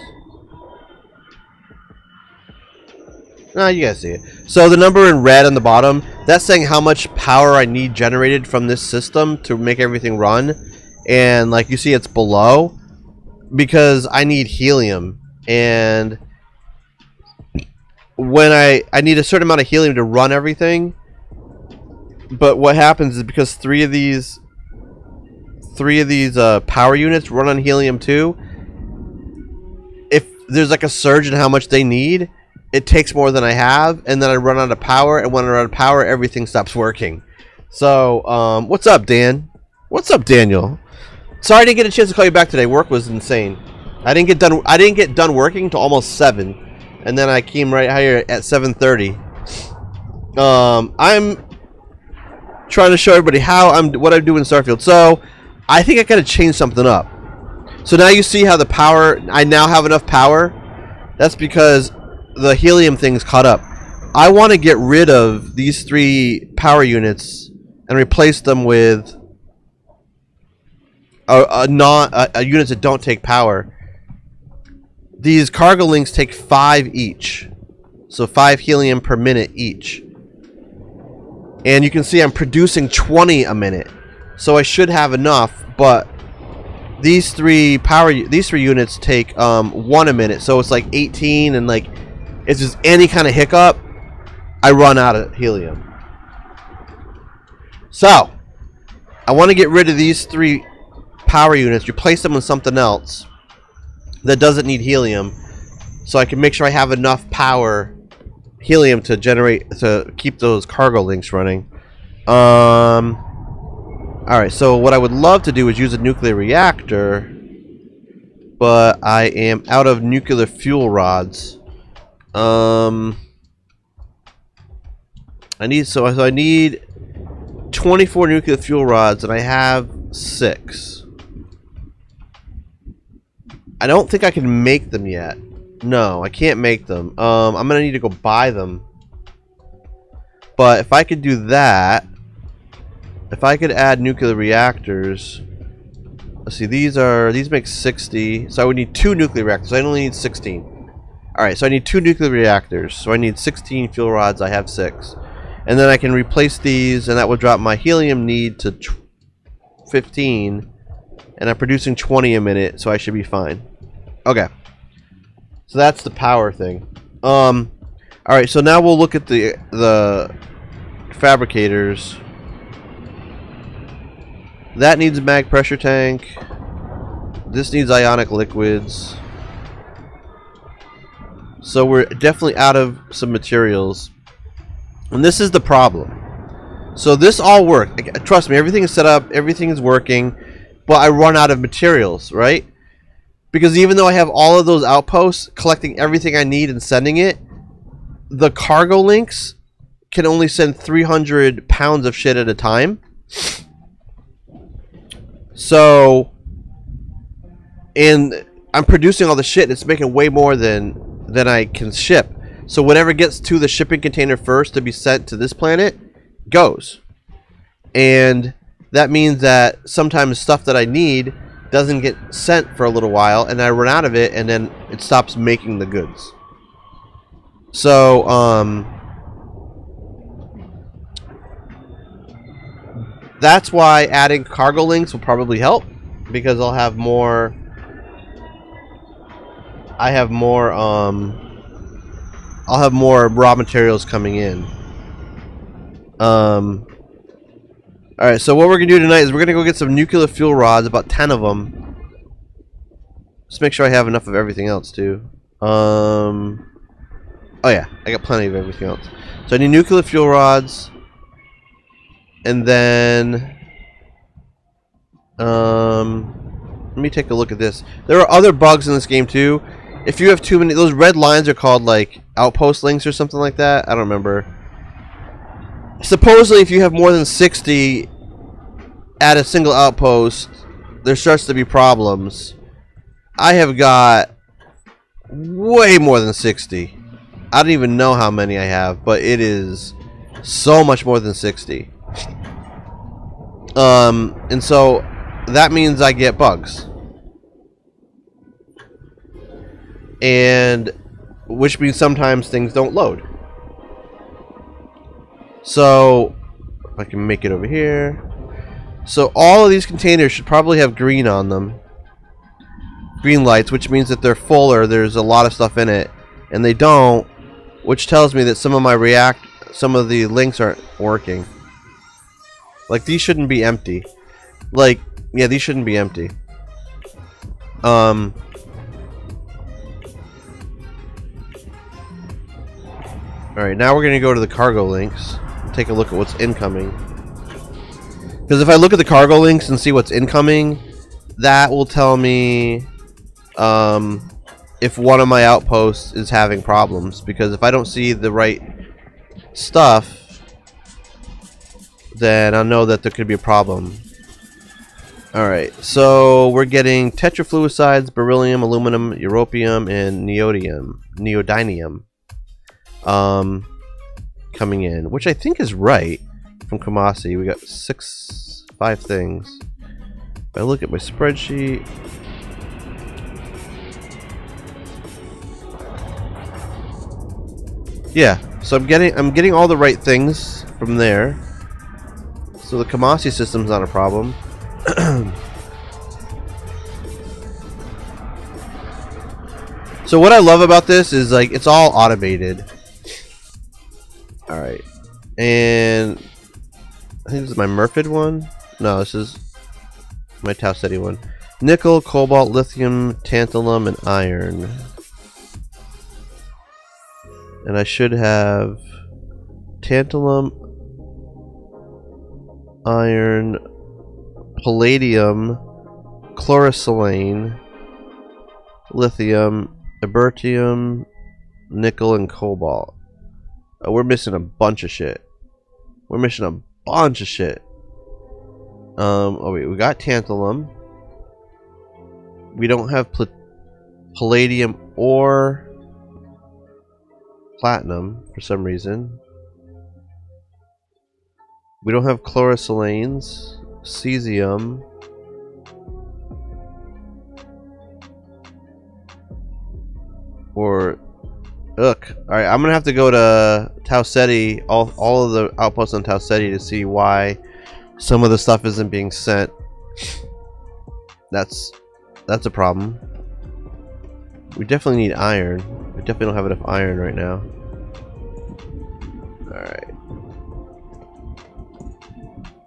No, you guys see it. So the number in red on the bottom, that's saying how much power I need generated from this system to make everything run. And like you see, it's below because I need helium. And when I need a certain amount of helium to run everything. But what happens is because three of these power units run on helium too, if there's like a surge in how much they need, it takes more than I have, and then I run out of power, and when I run out of power, everything stops working. So, what's up, Dan? What's up, Daniel? Sorry I didn't get a chance to call you back today. Work was insane. I didn't get done working until almost 7, and then I came right here at 7:30. I'm trying to show everybody what I'm doing in Starfield. So I think I gotta change something up. So now you see how the power, I now have enough power. That's because the helium thing's caught up. I want to get rid of these 3 power units and replace them with units that don't take power. These cargo links take 5 each. So 5 helium per minute each. And you can see I'm producing 20 a minute. So I should have enough, but these 3 units take 1 a minute. So it's like 18, and like if there's any kind of hiccup, I run out of helium. So I want to get rid of these 3 power units, replace them with something else that doesn't need helium, so I can make sure I have enough helium to keep those cargo links running. Alright, so what I would love to do is use a nuclear reactor, but I am out of nuclear fuel rods. So I need 24 nuclear fuel rods, and I have 6. I don't think I can make them yet. No, I can't make them. I'm gonna need to go buy them. But if I could do that, if I could add nuclear reactors, let's see, these make 60, so I would need 2 nuclear reactors. I only need 16. Alright, so I need 2 nuclear reactors, so I need 16 fuel rods. I have 6. And then I can replace these, and that will drop my helium need to 15, and I'm producing 20 a minute, so I should be fine. Okay, so that's the power thing. Alright, so now we'll look at the fabricators. That needs a mag pressure tank. This needs ionic liquids. So we're definitely out of some materials. And this is the problem. So this all worked. Trust me, everything is set up, everything is working, but I run out of materials, right? Because even though I have all of those outposts collecting everything I need and sending it, the cargo links can only send 300 pounds of shit at a time. So, and I'm producing all the shit, and it's making way more than I can ship. So whatever gets to the shipping container first to be sent to this planet goes. And that means that sometimes stuff that I need doesn't get sent for a little while, and I run out of it, and then it stops making the goods. So, that's why adding cargo links will probably help, because I'll have more. I'll have more raw materials coming in. Alright, so what we're gonna do tonight is we're gonna go get some nuclear fuel rods, about 10 of them. Just make sure I have enough of everything else too. Oh yeah, I got plenty of everything else. So I need nuclear fuel rods. And then, let me take a look at this. There are other bugs in this game too. If you have too many, those red lines are called like outpost links or something like that. I don't remember. Supposedly, if you have more than 60 at a single outpost, there starts to be problems. I have got way more than 60. I don't even know how many I have, but it is so much more than 60. And so that means I get bugs. And which means sometimes things don't load. So if I can make it over here. So all of these containers should probably have green on them. Green lights, which means that they're full or there's a lot of stuff in it. And they don't, which tells me that some of the links aren't working. Like, these shouldn't be empty. Like, yeah, these shouldn't be empty. Alright, now we're gonna go to the cargo links and take a look at what's incoming. Because if I look at the cargo links and see what's incoming, that will tell me if one of my outposts is having problems. Because if I don't see the right stuff, then I'll know that there could be a problem. Alright, so we're getting tetrafluosides, beryllium, aluminum, europium, and neodymium coming in, which I think is right from Kamasi. We got 5 things. If I look at my spreadsheet, yeah, so I'm getting all the right things from there. So the Kamasi system's not a problem. So what I love about this is like it's all automated. Alright. And I think this is my Murphed one. No, this is my Tau Ceti one. Nickel, cobalt, lithium, tantalum, and iron. And I should have tantalum, iron, palladium, chlorosilane, lithium, ibertium, nickel, and cobalt. We're missing a bunch of shit. We're missing a bunch of shit. Oh wait, we got tantalum. We don't have palladium or platinum for some reason. We don't have chlorosilanes, cesium. Or Alright, I'm gonna have to go to Tau Ceti, all of the outposts on Tau Ceti to see why some of the stuff isn't being sent. That's a problem. We definitely need iron. We definitely don't have enough iron right now. Alright.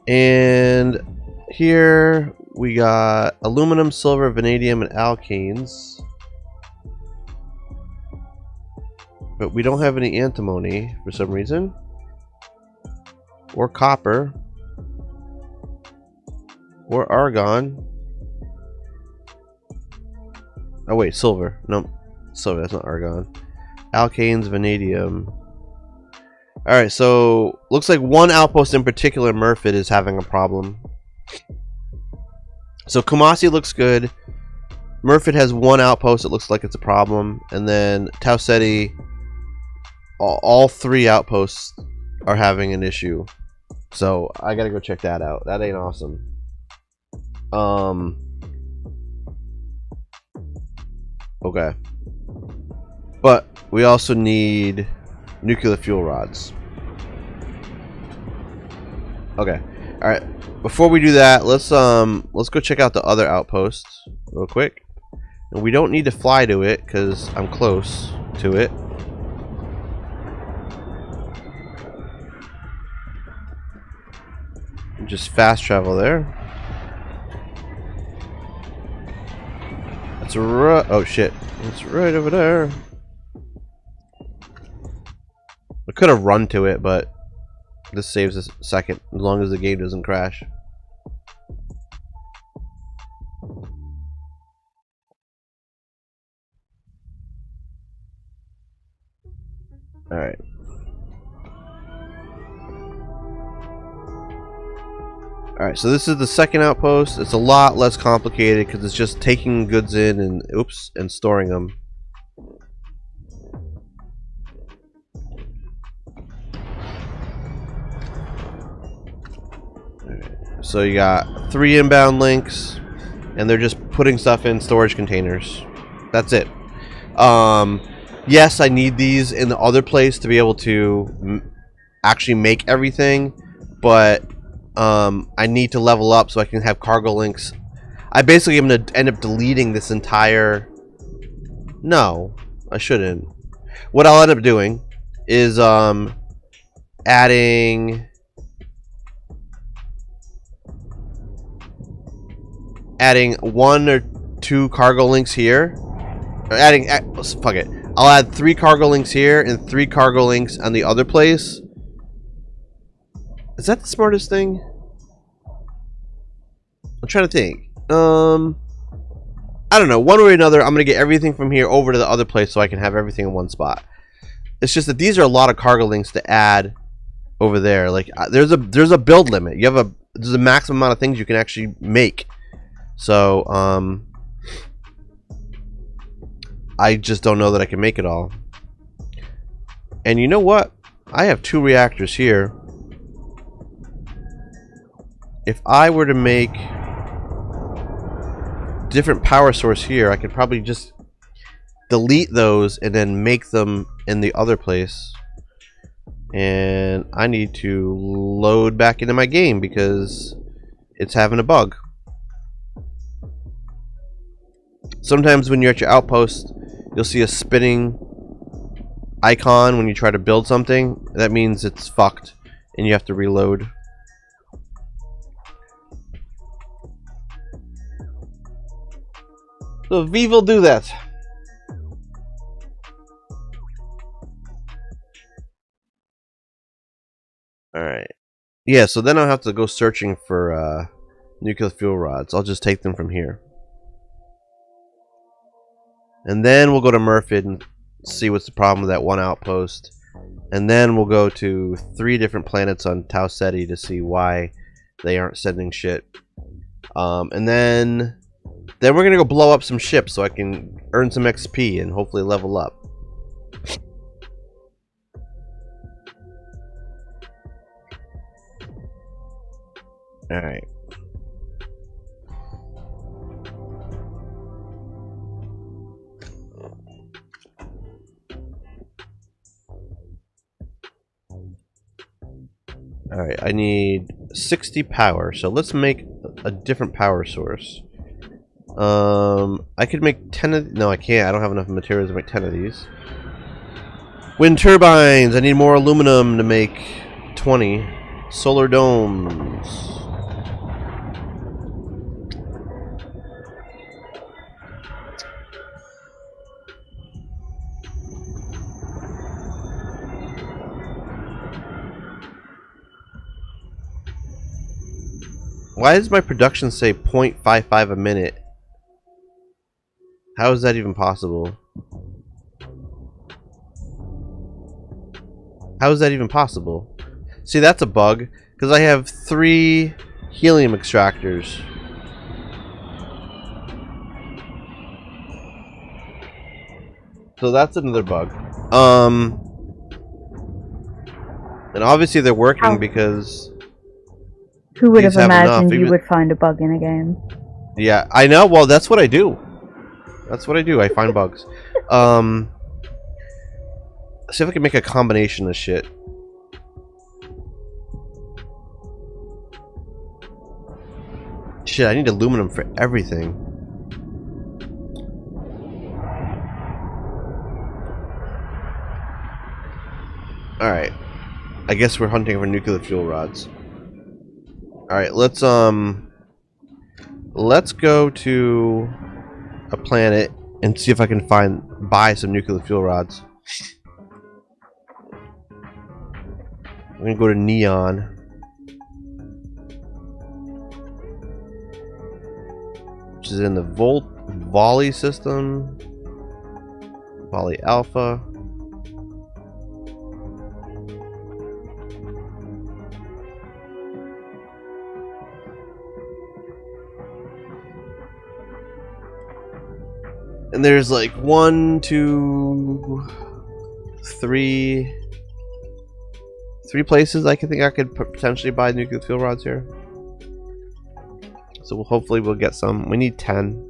And here we got aluminum, silver, vanadium, and alkanes. But we don't have any antimony for some reason. Or copper. Or argon. Oh wait, silver. Nope. Silver, that's not argon. Alkanes, vanadium. Alright, so looks like one outpost in particular, Moorph, is having a problem. So Kumasi looks good. Moorph has one outpost that looks like it's a problem. And then Tau Ceti, all three outposts are having an issue. So I gotta go check that out. That ain't awesome. Okay. But we also need nuclear fuel rods. Okay. Alright. Before we do that, let's go check out the other outposts real quick. And we don't need to fly to it because I'm close to it. Just fast travel there. That's right. Oh shit! It's right over there. I could have run to it, but this saves a second, as long as the game doesn't crash. All right. Alright, so this is the second outpost. It's a lot less complicated because it's just taking goods in and and storing them. Alright, so you got 3 inbound links, and they're just putting stuff in storage containers. That's it. Yes, I need these in the other place to be able to actually make everything, but I need to level up so I can have cargo links. I basically am going to end up deleting this entire... No, I shouldn't. What I'll end up doing is adding 1 or 2 cargo links here. Fuck it. I'll add 3 cargo links here and 3 cargo links on the other place. Is that the smartest thing? I'm trying to think. I don't know. One way or another, I'm going to get everything from here over to the other place so I can have everything in one spot. It's just that these are a lot of cargo links to add over there. Like there's a build limit. There's a maximum amount of things you can actually make. So I just don't know that I can make it all. And you know what? I have 2 reactors here. If I were to make different power source here, I could probably just delete those and then make them in the other place. And I need to load back into my game because it's having a bug. Sometimes when you're at your outpost, you'll see a spinning icon when you try to build something. That means it's fucked and you have to reload. So V will do that. Alright. Yeah, so then I'll have to go searching for nuclear fuel rods. I'll just take them from here. And then we'll go to Moorph and see what's the problem with that one outpost. And then we'll go to 3 different planets on Tau Ceti to see why they aren't sending shit. And then we're gonna go blow up some ships so I can earn some XP and hopefully level up. Alright. Alright, I need 60 power, so let's make a different power source. I could make 10 of... No, I can't. I don't have enough materials to make 10 of these. Wind turbines! I need more aluminum to make 20. Solar domes. Why does my production say 0.55 a minute? How is that even possible? How is that even possible? See, that's a bug, because I have 3 helium extractors. So that's another bug. And obviously they're working because... Who would have imagined you would find a bug in a game? Yeah, I know. Well, that's what I do. That's what I do. I find bugs. See if I can make a combination of shit. Shit, I need aluminum for everything. Alright. I guess we're hunting for nuclear fuel rods. Alright, let's go to a planet and see if I can buy some nuclear fuel rods. I'm gonna go to Neon. Which is in the Volley system. Volley Alpha. And there's like 1, 2, 3 places I think I could potentially buy nuclear fuel rods here. So hopefully we'll get some. We need 10.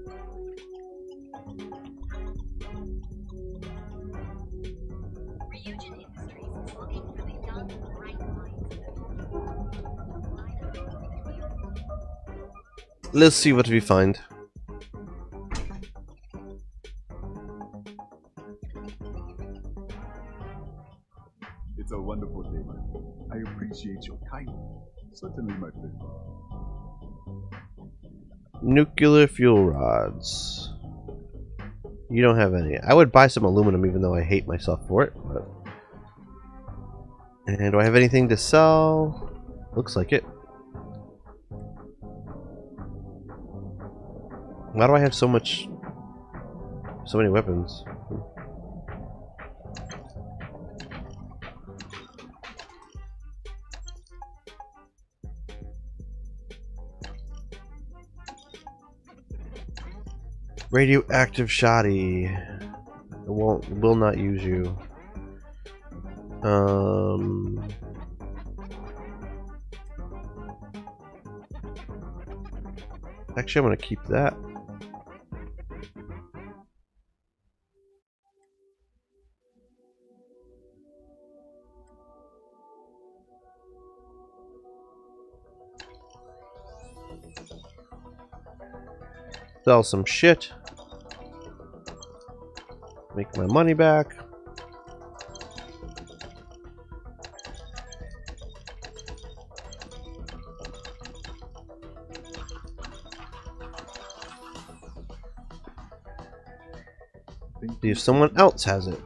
Let's see what we find. It's a wonderful day. I appreciate your kindness. Certainly, my friend. Nuclear fuel rods. You don't have any. I would buy some aluminum even though I hate myself for it. But... And do I have anything to sell? Looks like it. Why do I have so many weapons? Radioactive shoddy. It will not use you. Actually, I'm gonna keep that. Sell some shit. Make my money back. See if someone else has it.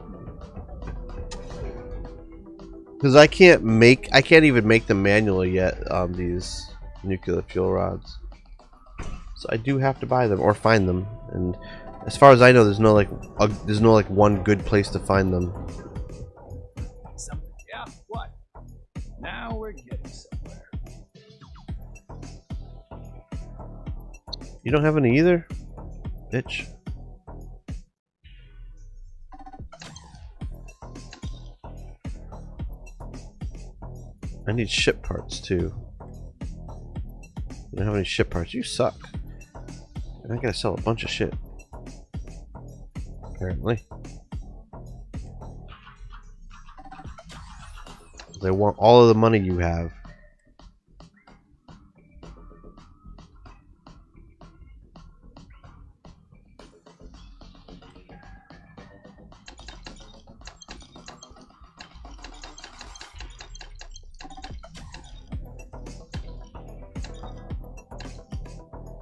Because I can't even make them manually yet, these nuclear fuel rods. So I do have to buy them or find them, and as far as I know, there's no like one good place to find them. Something Now we're getting somewhere. You don't have any either? Bitch. I need ship parts too. You don't have any ship parts. You suck. And I gotta sell a bunch of shit. Apparently. They want all of the money you have.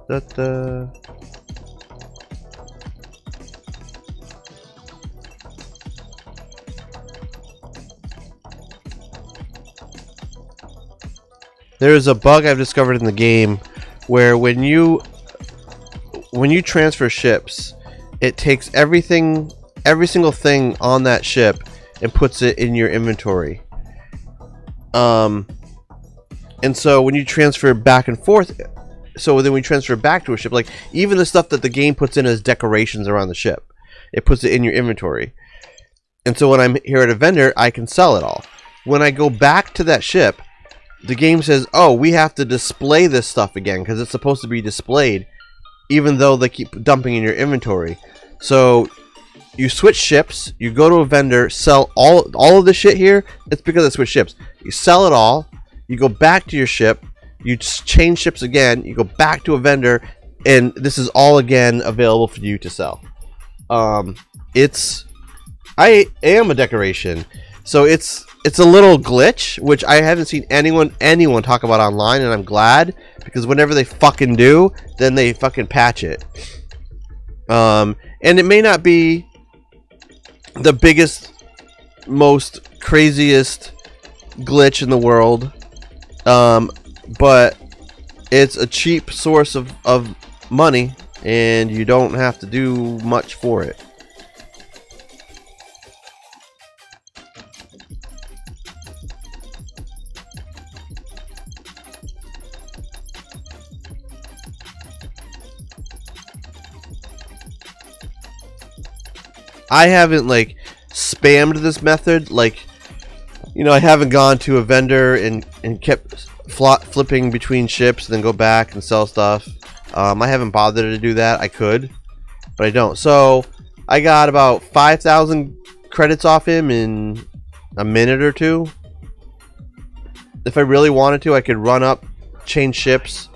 Da-da. There is a bug I've discovered in the game where when you transfer ships, it takes every single thing on that ship and puts it in your inventory. And so when you transfer back and forth, so then we transfer back to a ship, like even the stuff that the game puts in as decorations around the ship, it puts it in your inventory. And so when I'm here at a vendor, I can sell it all. When I go back to that ship, the game says, oh, we have to display this stuff again because it's supposed to be displayed, even though they keep dumping in your inventory. So you switch ships, you go to a vendor, sell all of the shit here. It's because I switched ships. You sell it all, you go back to your ship, you change ships again, you go back to a vendor, and this is all again available for you to sell. I am a decoration, so it's a little glitch, which I haven't seen anyone talk about online, and I'm glad, because whenever they fucking do, then they fucking patch it. And it may not be the biggest, most craziest glitch in the world, but it's a cheap source of money, and you don't have to do much for it. I haven't like spammed this method, like, you know, I haven't gone to a vendor and kept flipping between ships and then go back and sell stuff. I haven't bothered to do that. I could, but I don't. So I got about 5,000 credits off him in a minute or two. If I really wanted to, I could run up, change ships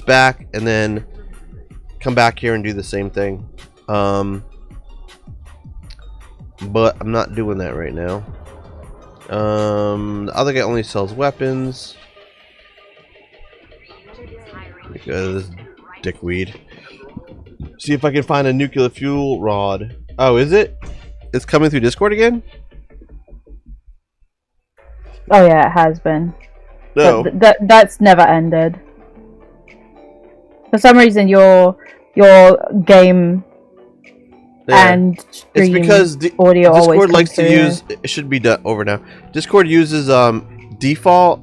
back, and then come back here and do the same thing. But I'm not doing that right now. The other guy only sells weapons. This dickweed. See if I can find a nuclear fuel rod. Oh, is it? It's coming through Discord again? Oh yeah, it has been. No. That's never ended. For some reason, your game and stream it's because audio Discord likes to through. use. It should be done over now. Discord uses default,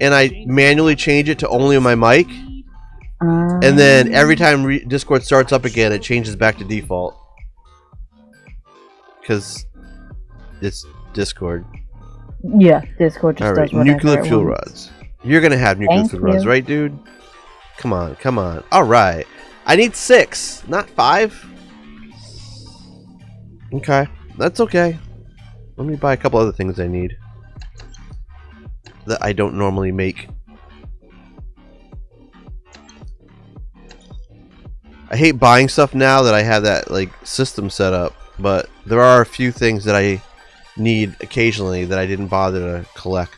and I manually change it to only on my mic. And then every time Discord starts up again, it changes back to default. Because it's Discord. Yeah, Discord just Alright, does whatever nuclear it fuel wants. rods. You're going to have nuclear Thank fuel rods, you. right, dude? Come on, come on. Alright. I need 6, not 5. Okay, that's okay. Let me buy a couple other things I need that I don't normally make. I hate buying stuff now that I have that like system set up, but there are a few things that I need occasionally that I didn't bother to collect.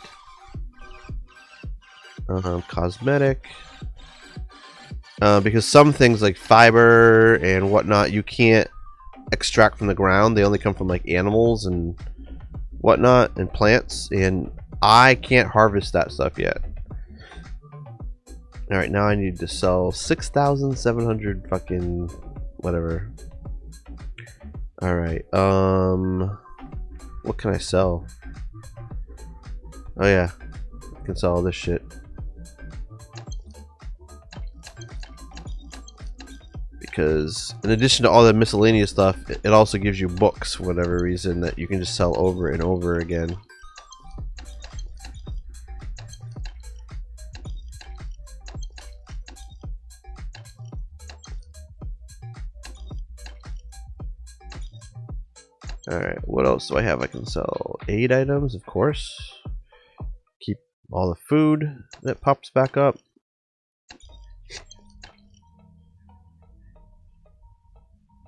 Cosmetic. Because some things like fiber and whatnot you can't extract from the ground. They only come from like animals and whatnot and plants, and I can't harvest that stuff yet. Alright, now I need to sell 6,700 fucking whatever. Alright, what can I sell? Oh yeah, can sell all this shit. Because in addition to all that miscellaneous stuff, it also gives you books for whatever reason that you can just sell over and over again. Alright, what else do I have I can sell? 8 items, of course. Keep all the food that pops back up.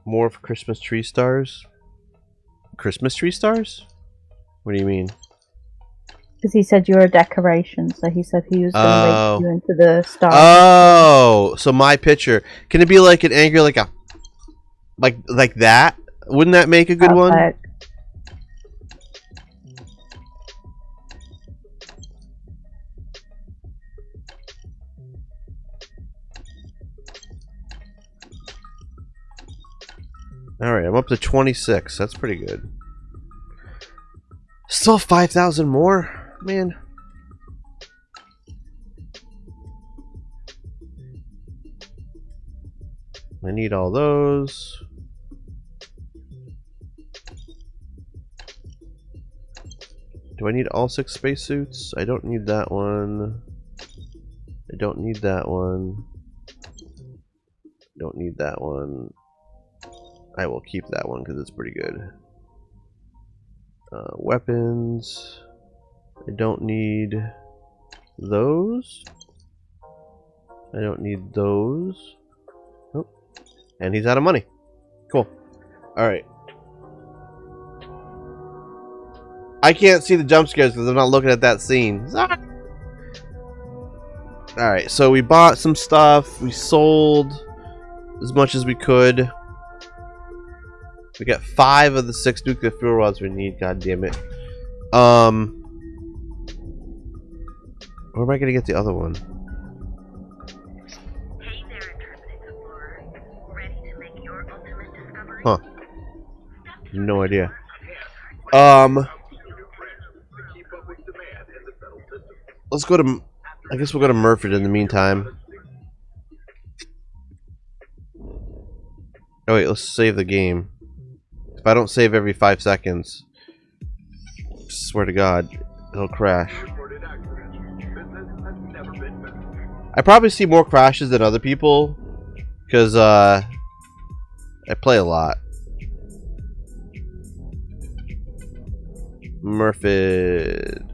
More of Christmas tree stars. Christmas tree stars? What do you mean? Because he said you were a decoration, so he said he was going to make you into the star. Oh, so my picture. Can it be like an angry, like a, like that? Wouldn't that make a good one? Alright, I'm up to 26. That's pretty good. Still 5,000 more? Man. I need all those. Do I need all 6 spacesuits? I don't need that one. I don't need that one. Don't need that one. I will keep that one because it's pretty good. Weapons. I don't need those. I don't need those. Nope. And he's out of money. Cool. Alright. I can't see the jump scares because I'm not looking at that scene. Alright, so we bought some stuff. We sold as much as we could. We got 5 of the 6 nuclear fuel rods we need, god damn it. Where am I gonna get the other one? Hey there, intrepid explorer. Ready to make your ultimate discovery? Huh. No idea. Let's go to, I guess we'll go to Moorph in the meantime. Oh wait, let's save the game. If I don't save every 5 seconds, swear to God, it'll crash. I probably see more crashes than other people, because I play a lot. Moorph,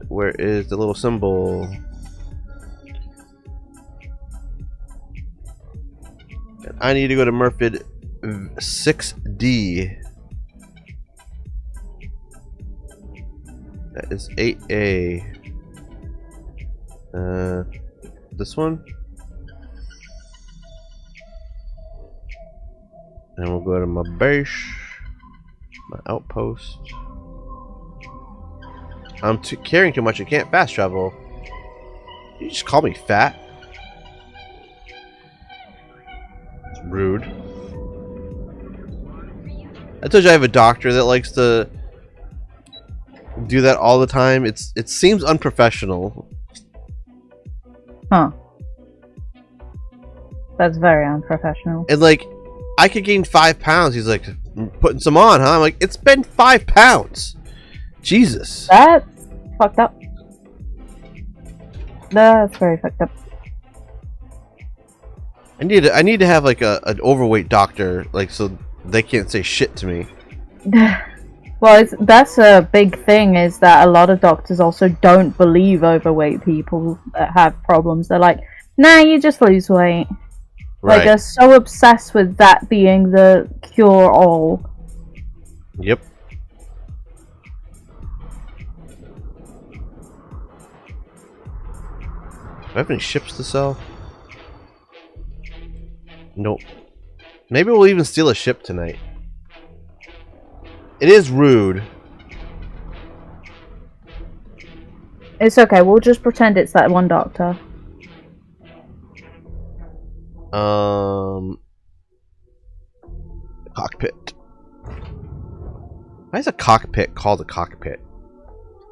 where is the little symbol? I need to go to Moorph 6D. That is 8A. This one? And we'll go to my base, my outpost. I'm carrying too much, I can't fast travel. You just call me fat? It's rude. I told you I have a doctor that likes to do that all the time. It seems unprofessional. Huh. That's very unprofessional. And like, I could gain 5 pounds. He's like, putting some on, huh? I'm like, it's been 5 pounds. Jesus. That's fucked up. That's very fucked up. I need to have like an overweight doctor, like, so they can't say shit to me. Well, that's a big thing, is that a lot of doctors also don't believe overweight people that have problems. They're like, nah, you just lose weight. Right. Like, they're so obsessed with that being the cure-all. Yep. Do I have any ships to sell? Nope. Maybe we'll even steal a ship tonight. It is rude. It's okay, we'll just pretend it's that one doctor. Cockpit. Why is a cockpit called a cockpit?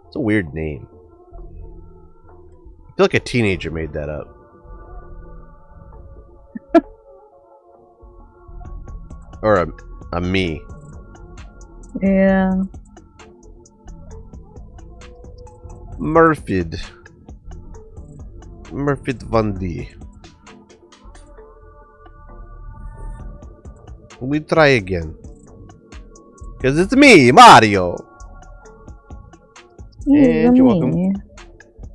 It's a weird name. feel like a teenager made that up. Or a me. Yeah. Moorph Van D. We try again. Because it's me, Mario. And you're welcome.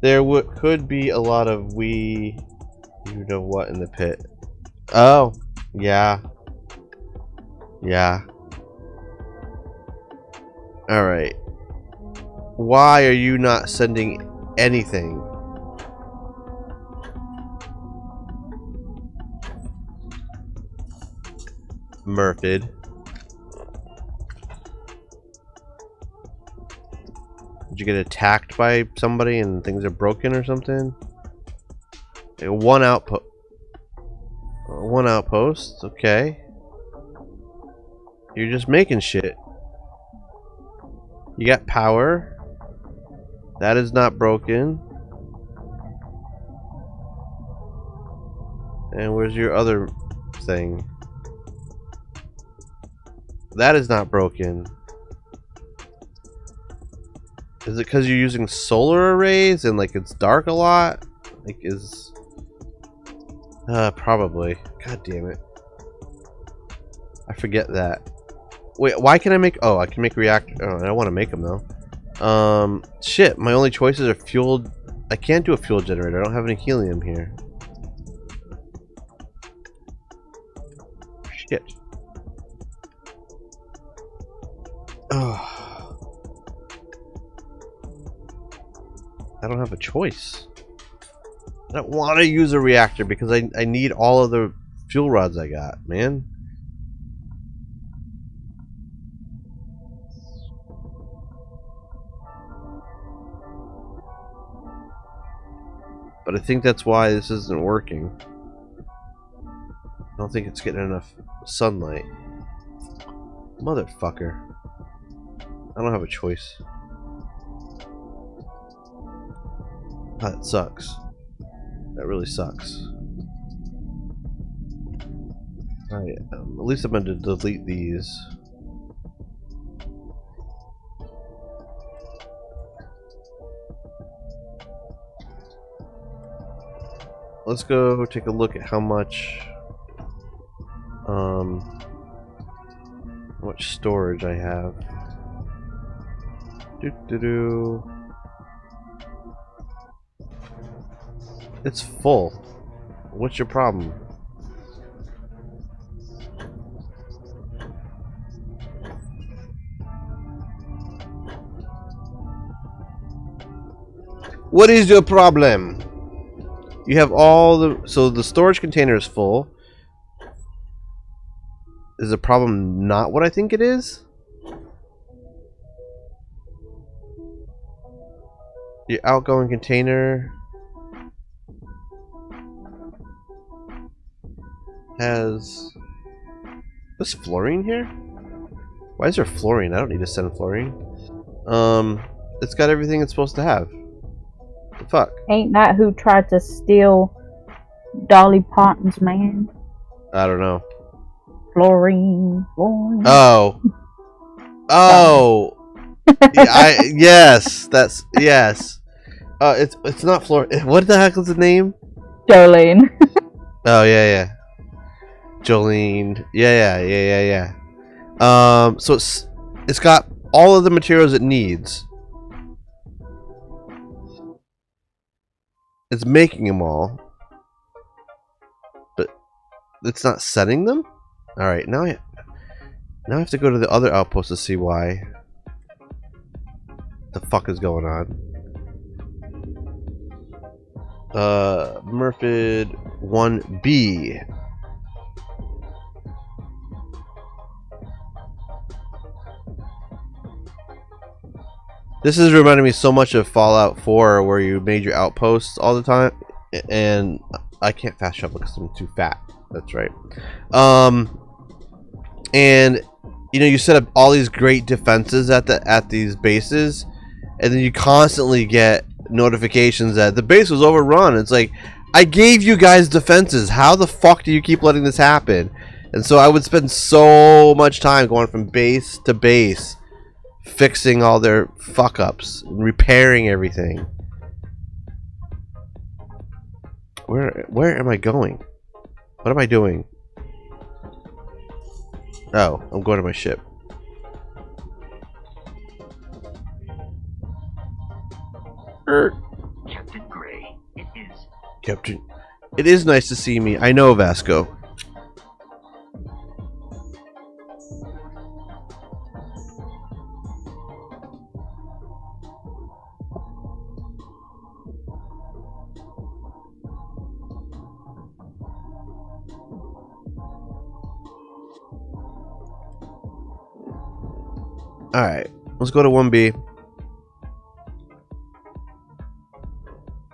There could be a lot of you know what in the pit. Oh, yeah. Yeah. Alright. Why are you not sending anything? Murphid. Did you get attacked by somebody and things are broken or something? One outpost? Okay. You're just making shit. You got power. That is not broken. And where's your other thing? That is not broken. Is it because you're using solar arrays and like it's dark a lot? Like probably. God damn it. I forget that. Wait, why can I make... Oh, I can make reactor... Oh, I don't want to make them, though. Shit, my only choices are fueled... I can't do a fuel generator. I don't have any helium here. Shit. Oh. I don't have a choice. I don't want to use a reactor because I need all of the fuel rods I got, man. But I think that's why this isn't working. I don't think it's getting enough sunlight. Motherfucker. I don't have a choice. That sucks. That really sucks. Alright, at least I'm going to delete these. Let's go take a look at how much storage I have. It's full. What's your problem? What is your problem? You have all the... So the storage container is full. Is the problem not what I think it is? Your outgoing container has... There's fluorine here? Why is there fluorine? I don't need to send fluorine. It's got everything it's supposed to have. The fuck? Ain't that who tried to steal Dolly Parton's man? I don't know. Fluorine. Oh. Oh. Yeah, yes. That's yes. It's not Fluorine. What the heck is the name? Jolene. Oh yeah. Jolene. Yeah. So it's got all of the materials it needs. It's making them all, but it's not setting them. All right, now I have to go to the other outpost to see why. The fuck is going on? Moorph 1B. This is reminding me so much of Fallout 4, where you made your outposts all the time, and I can't fast travel because I'm too fat. That's right. And you know, you set up all these great defenses at these bases, and then you constantly get notifications that the base was overrun. It's like, I gave you guys defenses. How the fuck do you keep letting this happen? And so I would spend so much time going from base to base, fixing all their fuck ups, repairing everything. Where am I going? What am I doing? Oh, I'm going to my ship. Captain Gray, it is. Captain, it is nice to see me. I know, Vasco. Alright, let's go to 1B.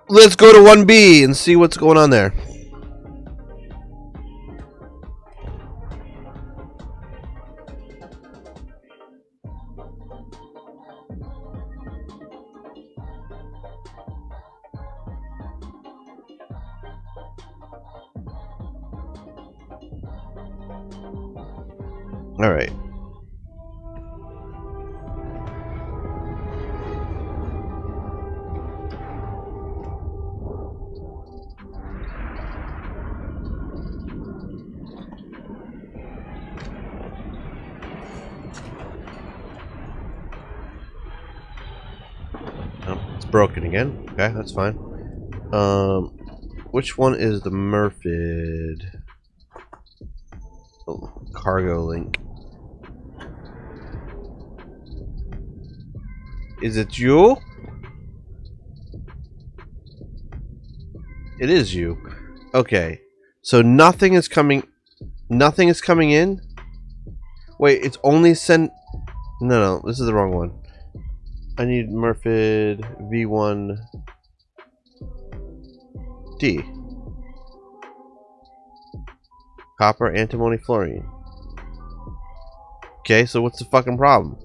Let's go to 1B and see what's going on there. Alright. Broken again. Okay, that's fine. Which one is the Murphid? Oh, cargo link. Is it you? It is you. Okay. So nothing is coming in? Wait, it's only sent. No, this is the wrong one. I need Murphid V1 D. Copper, antimony, fluorine. Okay, so what's the fucking problem?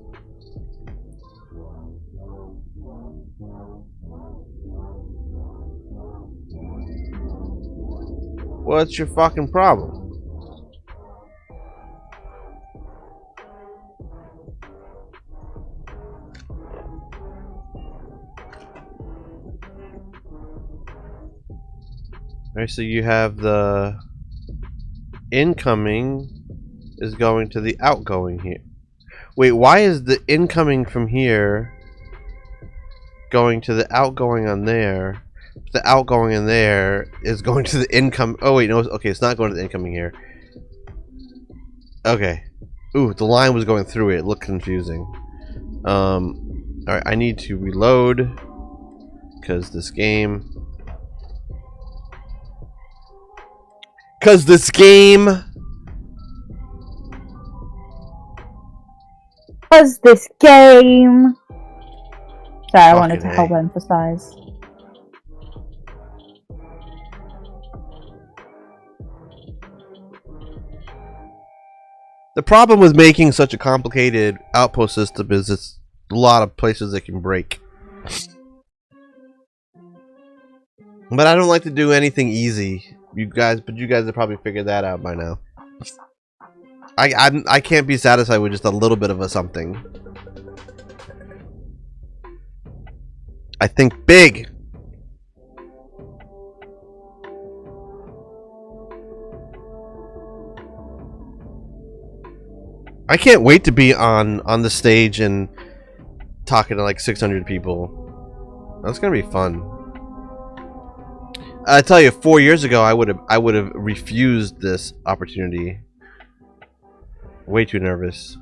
What's your fucking problem? Alright, so you have the incoming is going to the outgoing here. Wait, why is the incoming from here going to the outgoing on there? The outgoing in there is going to the income. Oh wait, no. Okay, it's not going to the incoming here. Okay. Ooh, the line was going through it. It looked confusing. All right, I need to reload because this game. Because this game. Sorry, I wanted to help emphasize. The problem with making such a complicated outpost system is it's a lot of places it can break. But I don't like to do anything easy. You guys have probably figured that out by now. I can't be satisfied with just a little bit of a something. I think big. I can't wait to be on the stage and talking to like 600 people. That's gonna be fun. I tell you, 4 years ago, I would have refused this opportunity. Way too nervous.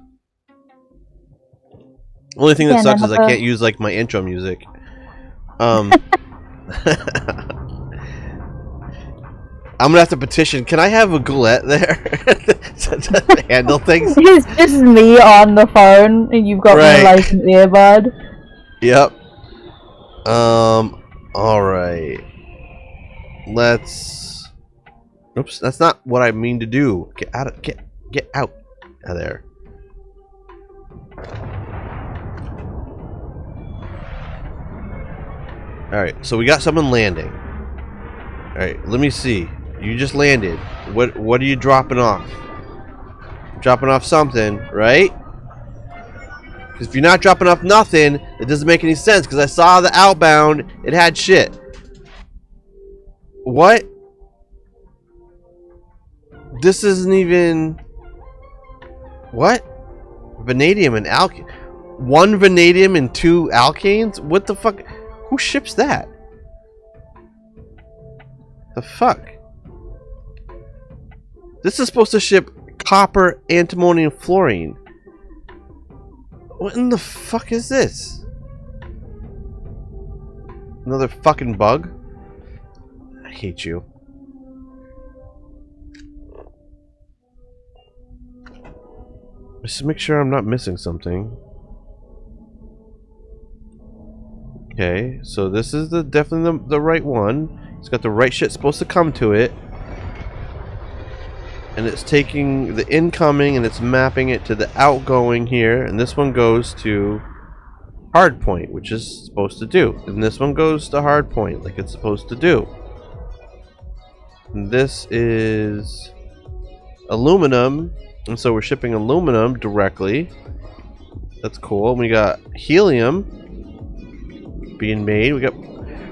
Only thing that sucks is I can't use like my intro music. I'm gonna have to petition. Can I have a Goulet there to handle things? It's just me on the phone, and you've got me like an earbud. Yep. All right. Let's. Oops, that's not what I mean to do. Get out of there. Alright, so we got someone landing. Alright, let me see. You just landed. What are you dropping off? Dropping off something, right? Because if you're not dropping off nothing, it doesn't make any sense. Because I saw the outbound, it had shit. What? This isn't even... What? Vanadium and alkane. 1 vanadium and 2 alkanes? What the fuck? Who ships that? The fuck? This is supposed to ship copper, antimony, and fluorine. What in the fuck is this? Another fucking bug? I hate you. Just to make sure I'm not missing something. Okay, so this is definitely the right one. It's got the right shit supposed to come to it. And it's taking the incoming and it's mapping it to the outgoing here. And this one goes to hardpoint, which is supposed to do. And this one goes to hardpoint, like it's supposed to do. And this is aluminum. And so we're shipping aluminum directly. That's cool. We got helium being made. We got...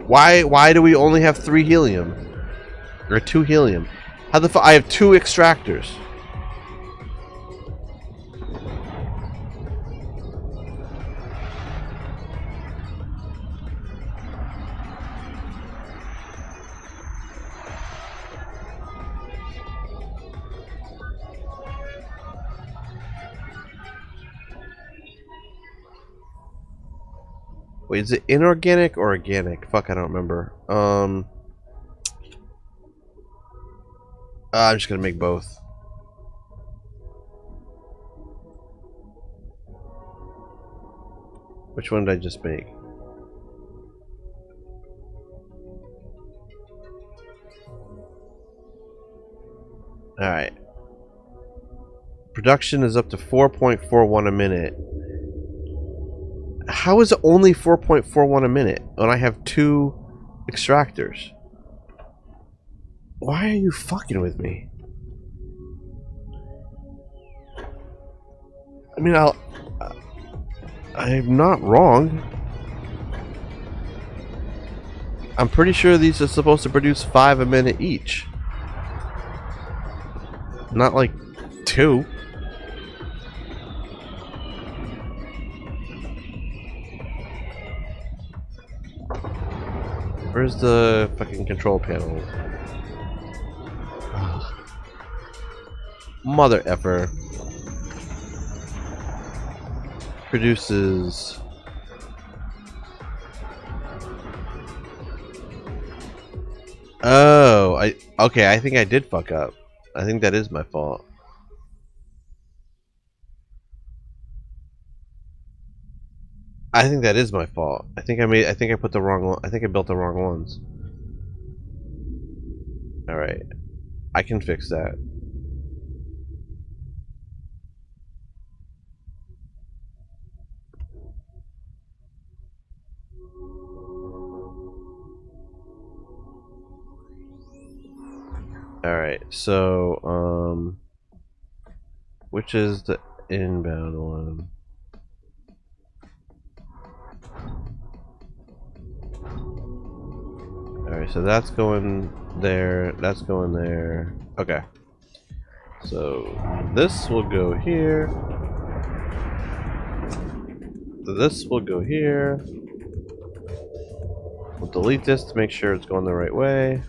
Why do we only have 3 helium? Or 2 helium? How the fuck? I have 2 extractors. Wait, is it inorganic or organic? Fuck, I don't remember. I'm just gonna make both. Which one did I just make? Alright. Production is up to 4.41 a minute. How is it only 4.41 a minute when I have 2 extractors? Why are you fucking with me? I mean, I'm not wrong. I'm pretty sure these are supposed to produce 5 a minute each. Not like 2. Where's the fucking control panel? Mother effer. Produces... Oh, okay, I think I did fuck up. I think that is my fault. I think that is my fault. I think I put the wrong one. I think I built the wrong ones. Alright. I can fix that. Alright, so, which is the inbound one? Alright, so that's going there, that's going there. Okay. So, this will go here. This will go here. We'll delete this to make sure it's going the right way.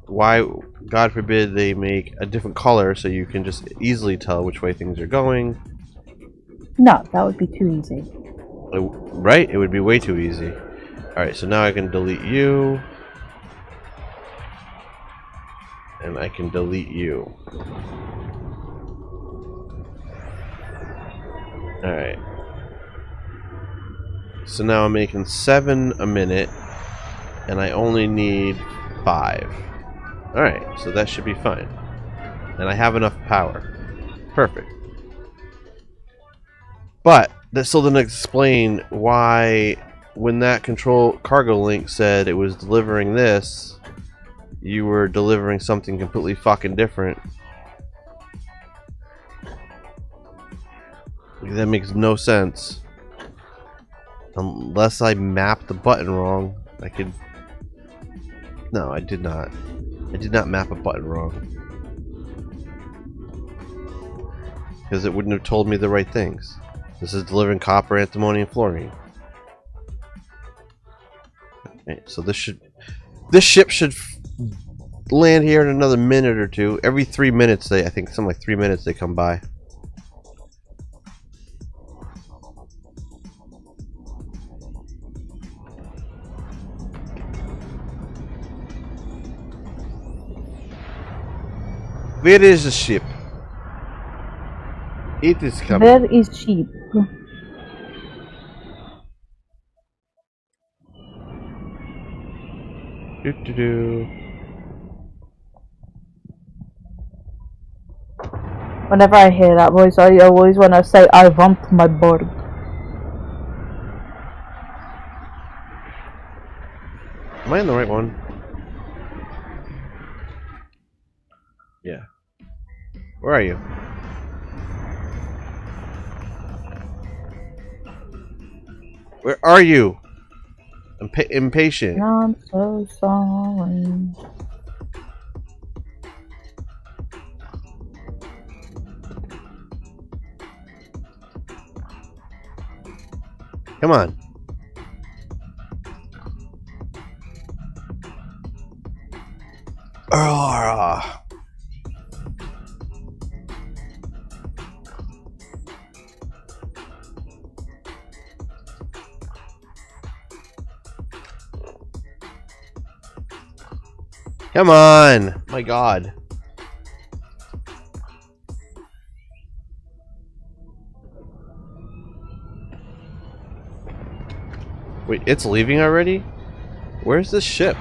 Why, God forbid, they make a different color so you can just easily tell which way things are going. No, that would be too easy. Right? It would be way too easy. Alright, so now I can delete you. And I can delete you. Alright. So now I'm making 7 a minute. And I only need 5. Alright, so that should be fine. And I have enough power. Perfect. But that still doesn't explain why when that control cargo link said it was delivering this, you were delivering something completely fucking different. That makes no sense. Unless I mapped the button wrong, I could... No, I did not. I did not map a button wrong. Because it wouldn't have told me the right things. This is delivering copper, antimony, and fluorine. Okay, so this ship should land here in another minute or two. Every 3 minutes, I think something like 3 minutes they come by. Where is the ship? It is coming. Where is sheep? Do. Whenever I hear that voice, I always want to say, I want my bird. Am I in the right one? Yeah. Where are you? Where are you? I'm impatient. I'm so sorry. Come on. Come on! My God. Wait, it's leaving already? Where's this ship?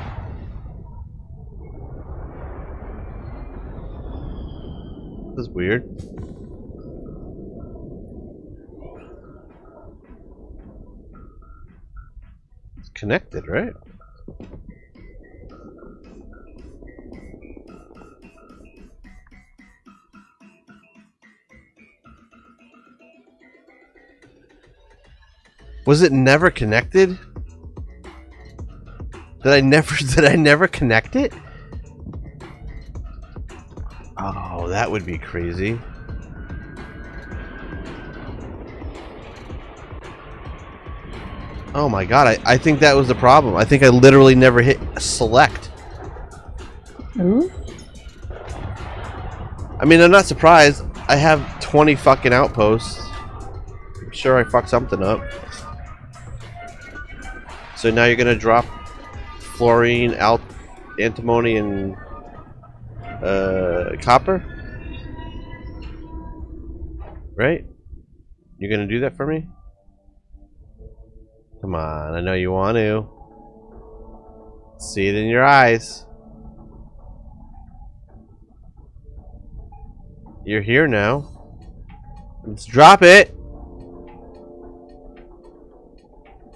This is weird. It's connected, right? Was it never connected? Did I never connect it? Oh, that would be crazy. Oh my God, I think that was the problem. I think I literally never hit select. Ooh. I mean, I'm not surprised. I have 20 fucking outposts. I'm sure I fucked something up. So now you're gonna drop fluorine, antimony, and copper? Right? You're gonna do that for me? Come on, I know you want to. See it in your eyes. You're here now. Let's drop it.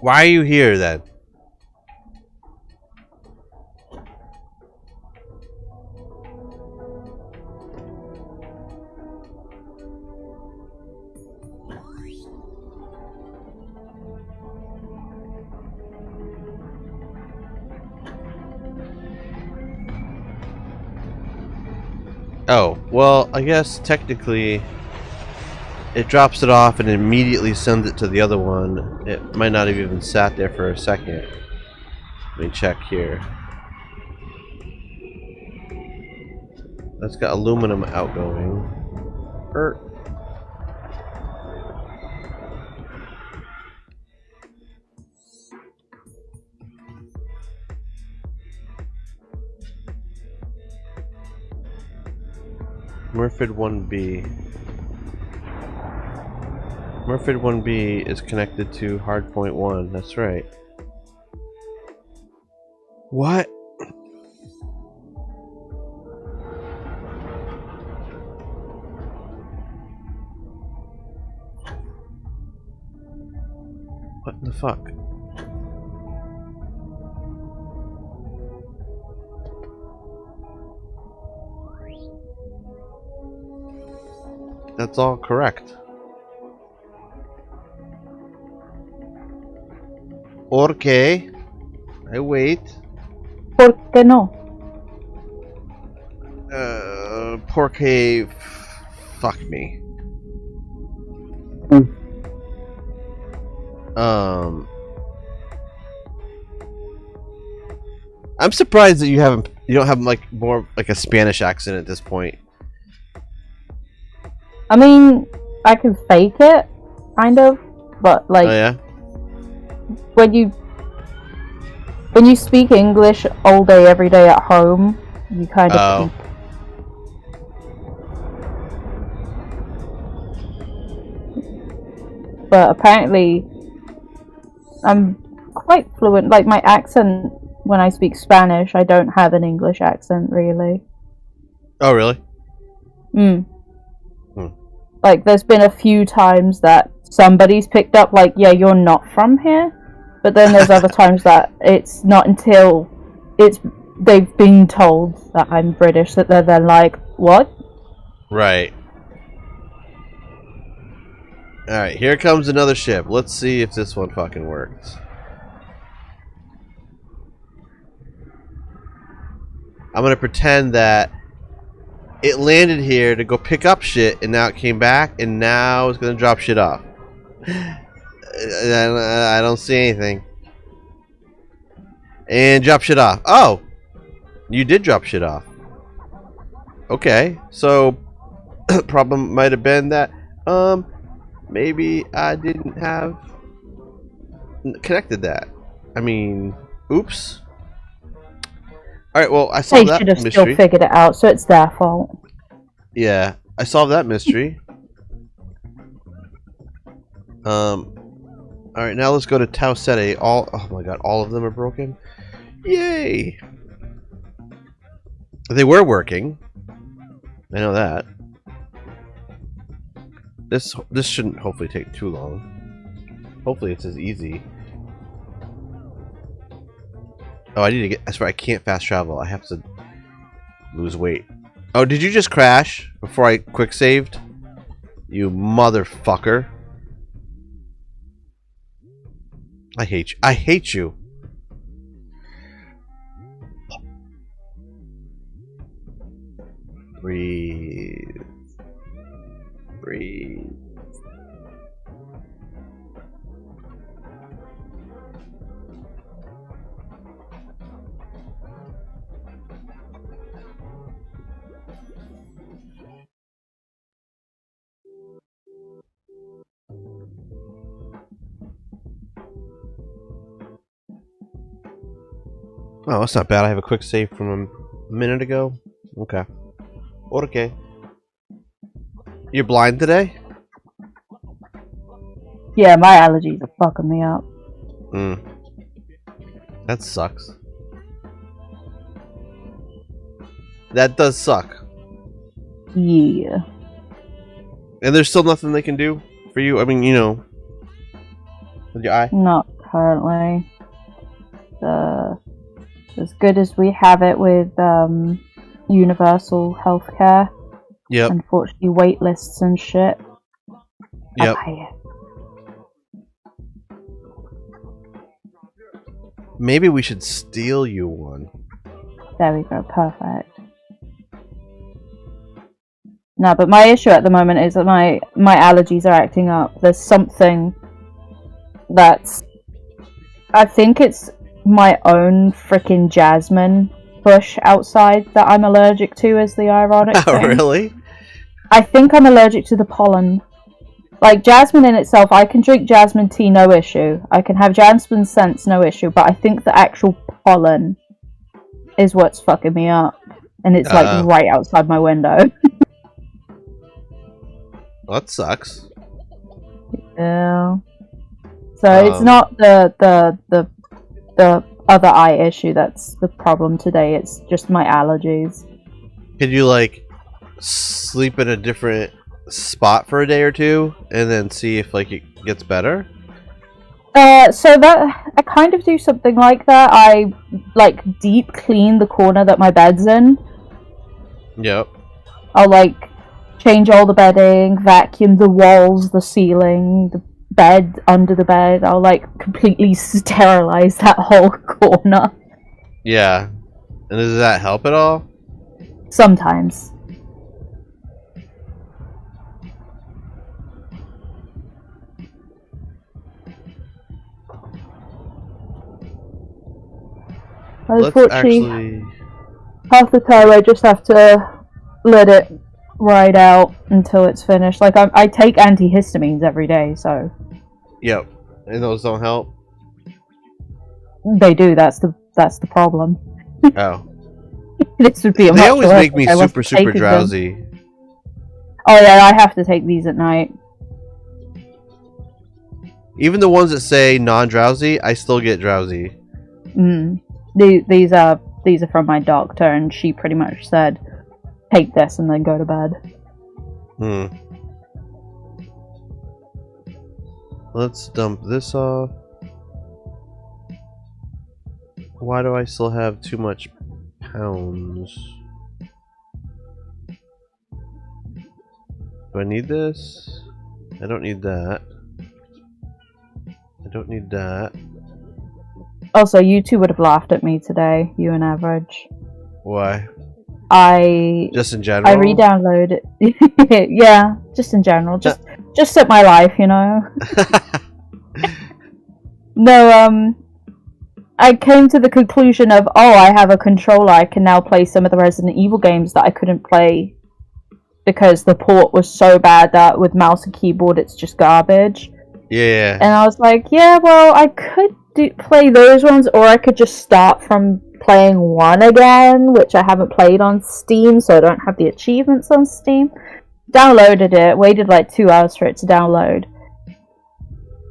Why are you here then? Oh, well, I guess technically it drops it off and immediately sends it to the other one. It might not have even sat there for a second. Let me check here. That's got aluminum outgoing. Moorph 1B. Moorph 1B is connected to hardpoint 1. That's right. What? What the fuck? That's all correct. Okay. I wait. ¿Por qué no? Porque fuck me. I'm surprised that you don't have like more like a Spanish accent at this point. I mean, I can fake it, kind of, but like Oh yeah? when you speak English all day, every day at home, you kind of. Oh. But apparently, I'm quite fluent. Like my accent when I speak Spanish, I don't have an English accent really. Oh really? Like there's been a few times that somebody's picked up like, yeah, you're not from here. But then there's other times that it's not until they've been told that I'm British that they're then like, what? Right. Alright, here comes another ship. Let's see if this one fucking works. I'm gonna pretend that it landed here to go pick up shit, and now it came back, and now it's gonna drop shit off. I don't see anything. And drop shit off. Oh! You did drop shit off. Okay, so problem might have been that maybe I didn't have connected that. I mean, oops. Alright, well, I They solved that should have mystery. still figured it out, so it's their fault. Yeah, I solved that mystery. Alright, now let's go to Tau Ceti. Oh my god, all of them are broken? Yay! They were working. I know that. This shouldn't hopefully take too long. Hopefully it's as easy. Oh, I need to get... That's right, I can't fast travel. I have to lose weight. Oh, did you just crash before I quick saved? You motherfucker. I hate you. I hate you. Breathe. Breathe. Oh, that's not bad. I have a quick save from a minute ago. Okay. Okay. You're blind today? Yeah, my allergies are fucking me up. That sucks. That does suck. Yeah. And there's still nothing they can do for you? I mean, you know. With your eye? Not currently. As good as we have it with universal healthcare. Yep. Unfortunately, wait lists and shit. Yep. I'll pay it. Maybe we should steal you one. There we go, perfect. No, but my issue at the moment is that my allergies are acting up. There's something that's... I think it's my own freaking jasmine bush outside that I'm allergic to, is the ironic Oh, thing. really? I think I'm allergic to the pollen. Like, jasmine in itself, I can drink jasmine tea, no issue. I can have jasmine scents, no issue. But I think the actual pollen is what's fucking me up. And it's, like, right outside my window. Well, that sucks. Yeah. So it's not the other eye issue that's the problem today. It's just my allergies. Could you, like, sleep in a different spot for a day or two and then see if, like, it gets better? So that I kind of do something like that. I, like, deep clean the corner that my bed's in. Yep. I'll, like, change all the bedding, vacuum the walls, the ceiling, the bed, under the bed. I'll like completely sterilize that whole corner. Yeah. And does that help at all? Sometimes. Let's Unfortunately, actually... half the time I just have to let it ride out until it's finished. Like I take antihistamines every day, so Yep. And those don't help? they do. That's the problem. Oh. This would be a They much always worse make me if I wasn't super taking them. drowsy. Oh yeah, I have to take these at night. Even the ones that say non-drowsy, I still get drowsy. These are from my doctor, and she pretty much said, take this and then go to bed. Let's dump this off. Why do I still have too much pounds? Do I need this? I don't need that. I don't need that. Also, you two would have laughed at me today, you and Average. Why? I Just in general? I re-downloaded. Yeah, just in general, just at my life, you know. No, I came to the conclusion of, oh, I have a controller. I can now play some of the Resident Evil games that I couldn't play because the port was so bad that with mouse and keyboard it's just garbage. Yeah. And I was like, yeah, well, I could play those ones, or I could just start from playing one again, which I haven't played on Steam, so I don't have the achievements on Steam. Downloaded it, waited like 2 hours for it to download.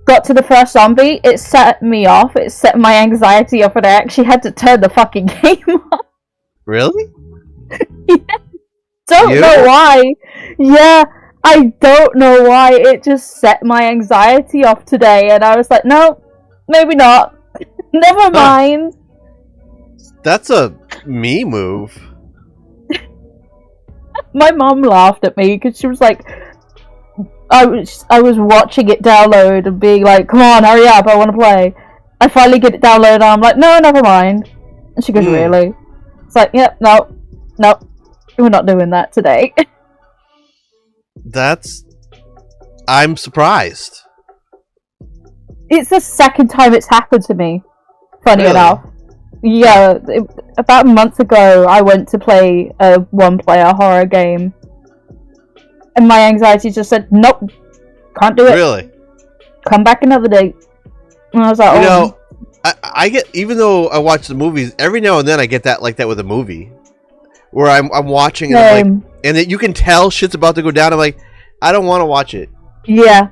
Got to the first zombie, it set me off, it set my anxiety off, and I actually had to turn the fucking game off. Really? Yeah. Don't know why. Yeah, I don't know why. It just set my anxiety off today, and I was like, no, maybe not. Never mind. That's a me move. My mom laughed at me because she was like, I was watching it download and being like, come on, hurry up, I want to play. I finally get it downloaded and I'm like, no, never mind. And she goes, really? It's like, yep, yeah, no, we're not doing that today. I'm surprised. It's the second time it's happened to me, funny Really? enough. Yeah, about a month ago, I went to play a one-player horror game. And my anxiety just said, nope, can't do it. Really? Come back another day. And I was like, You oh. know, I get, even though I watch the movies, every now and then I get that like that with a movie. Where I'm watching and I'm like, and you can tell shit's about to go down. I'm like, I don't want to watch it. Yeah.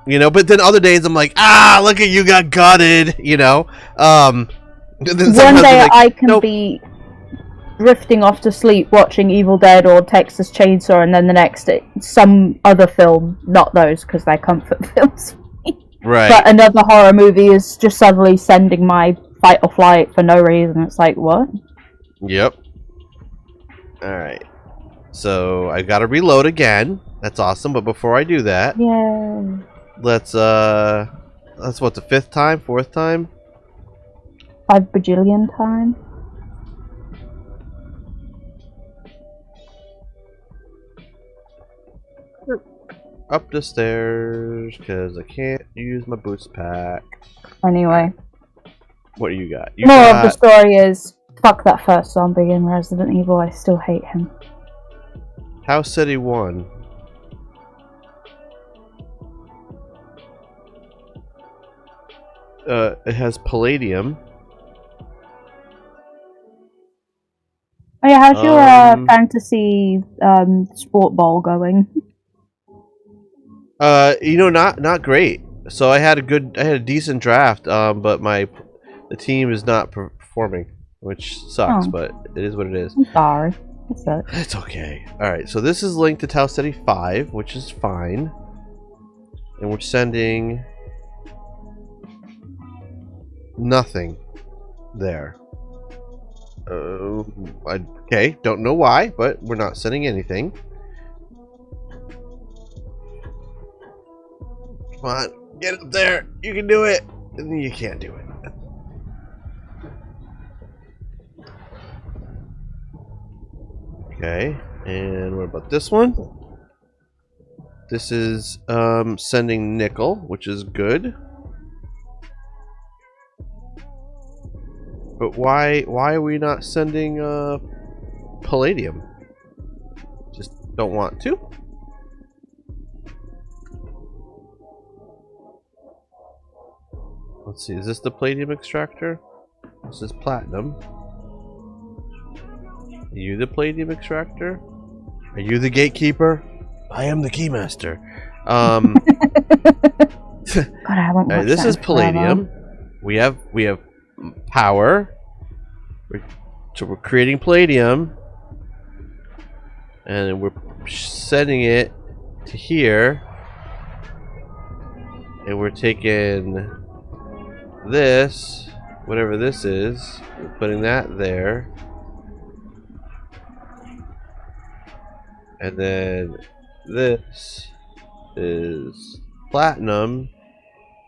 You know, but then other days I'm like, look at you got gutted, you know? One day I can be drifting off to sleep watching Evil Dead or Texas Chainsaw, and then the next some other film, not those because they're comfort films. Right. But another horror movie is just suddenly sending my fight or flight for no reason. It's like, what? Yep. Alright. So I gotta reload again. That's awesome, but before I do that, yeah, that's what, the 5th time? 4th time? 5 bajillion time. Up the stairs, because I can't use my boost pack. Anyway. What do you got? More of the story is, fuck that first zombie in Resident Evil, I still hate him. House City 1. It has palladium. Oh yeah, how's your fantasy sport ball going? You know, not great. So I had a decent draft, but the team is not performing, which sucks, but it is what it is. I'm sorry. What's that? It's okay. Alright, so this is linked to Tau City 5, which is fine. And we're sending nothing there. Okay, don't know why, but we're not sending anything. Come on, get up there. You can do it. And you can't do it. Okay, and what about this one? This is sending nickel, which is good. But why are we not sending palladium? Just don't want to? Let's see, is this the palladium extractor? This is platinum. Are you the palladium extractor? Are you the gatekeeper? I am the keymaster. God, I haven't watched This that is in palladium. forever. We have power. So we're creating palladium, and we're sending it to here, and we're taking this, whatever this is, we're putting that there, and then this is platinum,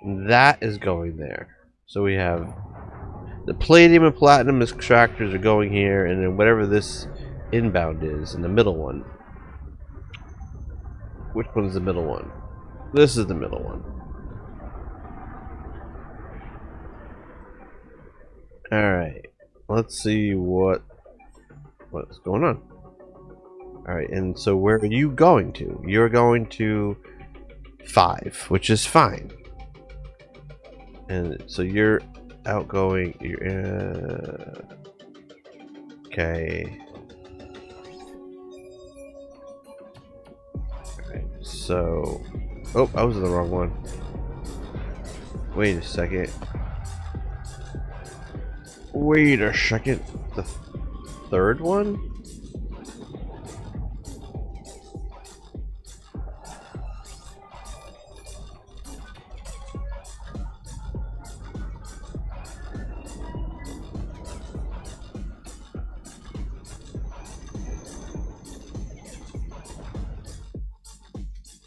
and that is going there. So we have the palladium and platinum extractors are going here, and then whatever this inbound is in the middle one. Which one is the middle one? This is the middle one. Alright, let's see what's going on. Alright, and so where are you going to? You're going to 5, which is fine. And so you're outgoing. Okay. Alright, so. Oh, I was in the wrong one. Wait a second. Wait a second. The third one?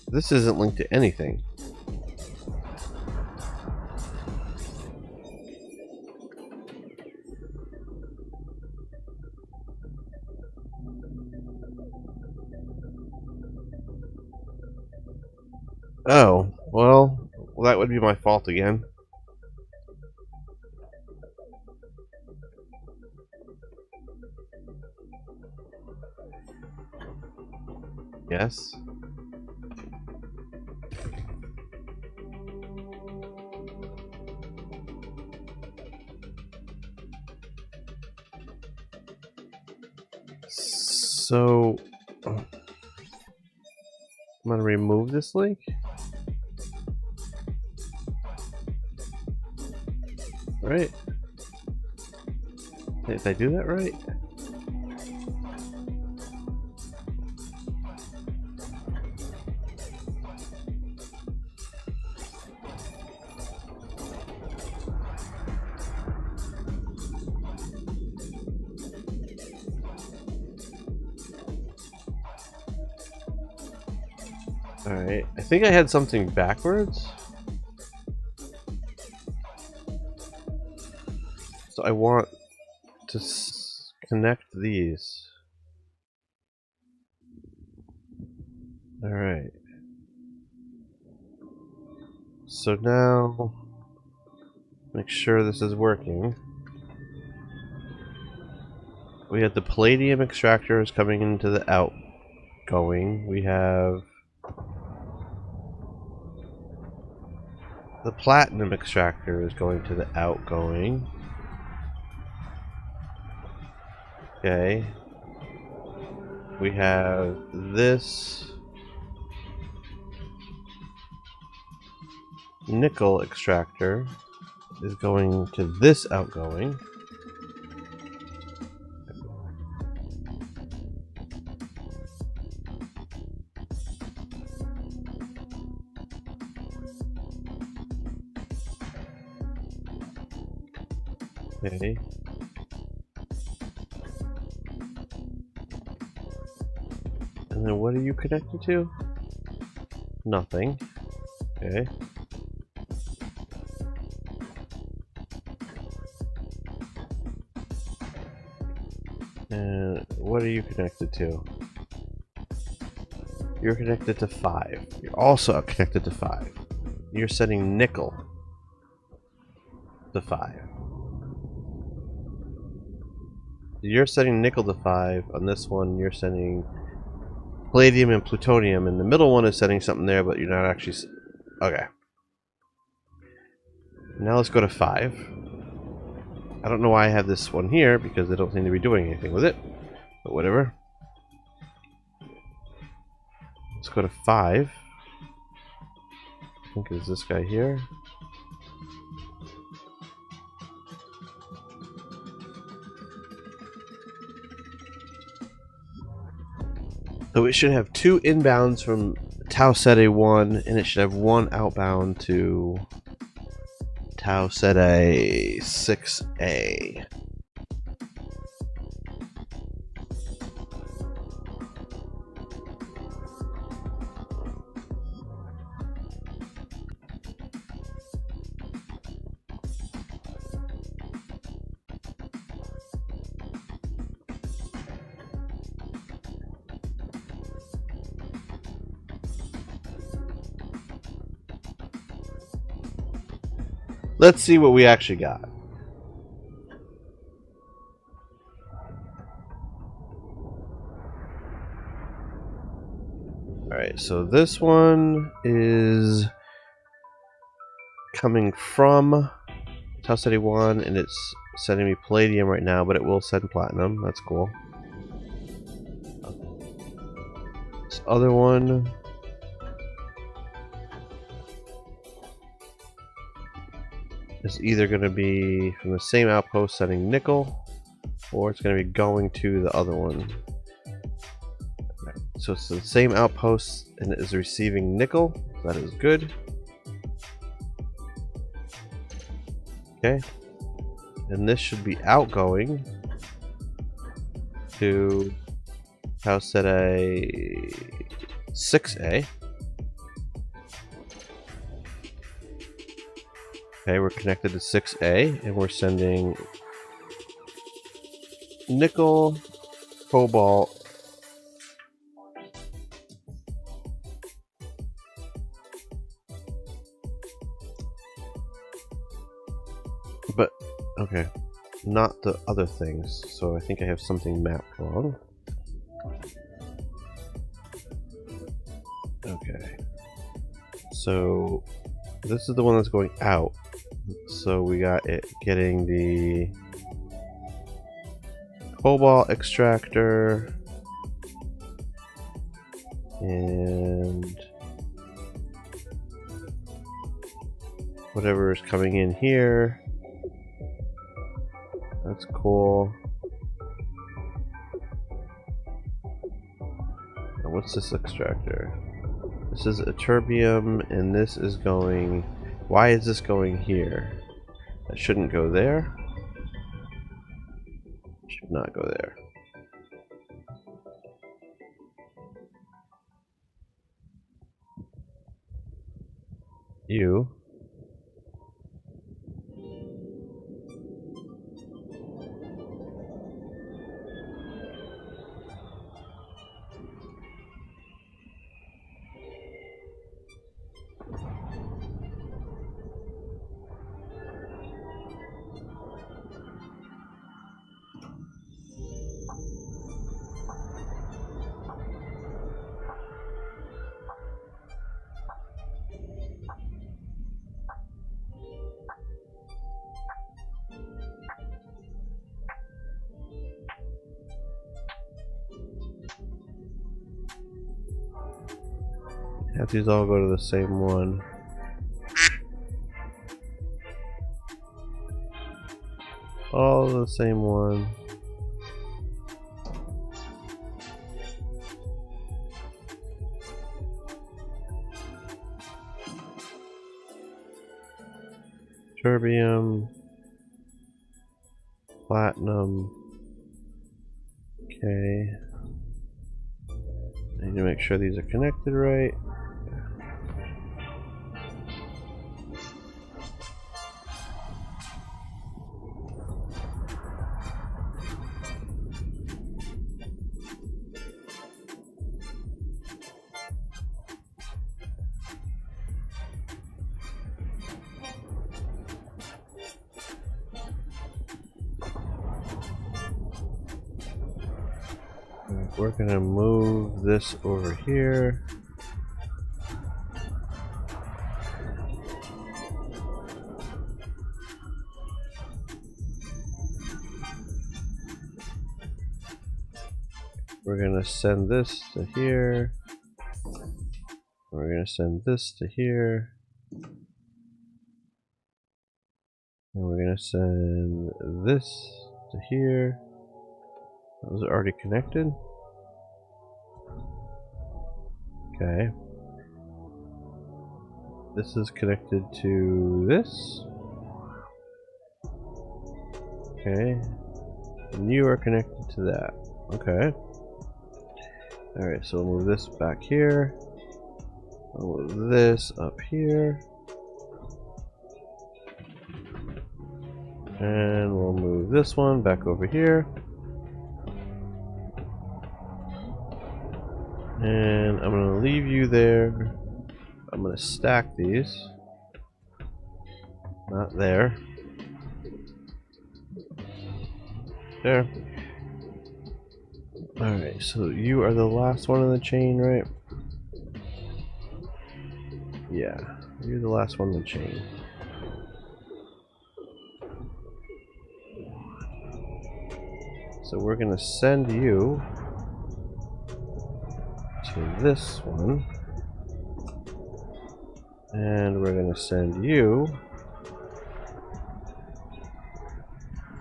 This isn't linked to anything. Oh, well, that would be my fault again. Yes. So, I'm gonna remove this link. Right? Did I do that right? Alright, I think I had something backwards. So I want to connect these. Alright. So now, make sure this is working. We have the palladium extractors coming into the outgoing. We have the platinum extractor is going to the outgoing. Okay. We have this nickel extractor is going to this outgoing. Okay. And then what are you connected to? Nothing. Okay. And what are you connected to? You're connected to 5. You're also connected to 5. You're sending nickel to 5. You're sending nickel to 5. On this one, you're sending palladium and plutonium. And the middle one is sending something there, but you're not actually... Okay. Now let's go to 5. I don't know why I have this one here, because I don't seem to be doing anything with it. But whatever. Let's go to 5. I think it's this guy here. So it should have 2 inbounds from Tau Ceti 1, and it should have 1 outbound to Tau Ceti 6A. Let's see what we actually got. Alright, so this one is coming from Tau Ceti 1, and it's sending me palladium right now, but it will send platinum. That's cool. This other one is either going to be from the same outpost sending nickel, or it's going to be going to the other one. So it's the same outpost and it is receiving nickel. That is good. Okay. And this should be outgoing to Tau Ceti 6A. Okay, we're connected to 6A, and we're sending nickel, cobalt, but okay, not the other things. So I think I have something mapped wrong. Okay, so this is the one that's going out. So we got it getting the cobalt extractor and whatever is coming in here. That's cool. Now what's this extractor? This is a terbium, and this is going... Why is this going here? That shouldn't go there. Should not go there. You. Have these all go to the same one. All the same one. Terbium, platinum. Okay. I need to make sure these are connected right. We're gonna move this over here. We're gonna send this to here. We're gonna send this to here. And we're gonna send this to here. Was it already connected? Okay. This is connected to this. Okay. And you are connected to that. Okay. Alright, so we'll move this back here. We'll move this up here. And we'll move this one back over here. And I'm going to leave you there. I'm going to stack these. Not there. There. Alright, so you are the last one in the chain, right? Yeah, you're the last one in the chain. So we're going to send you to this one. And we're going to send you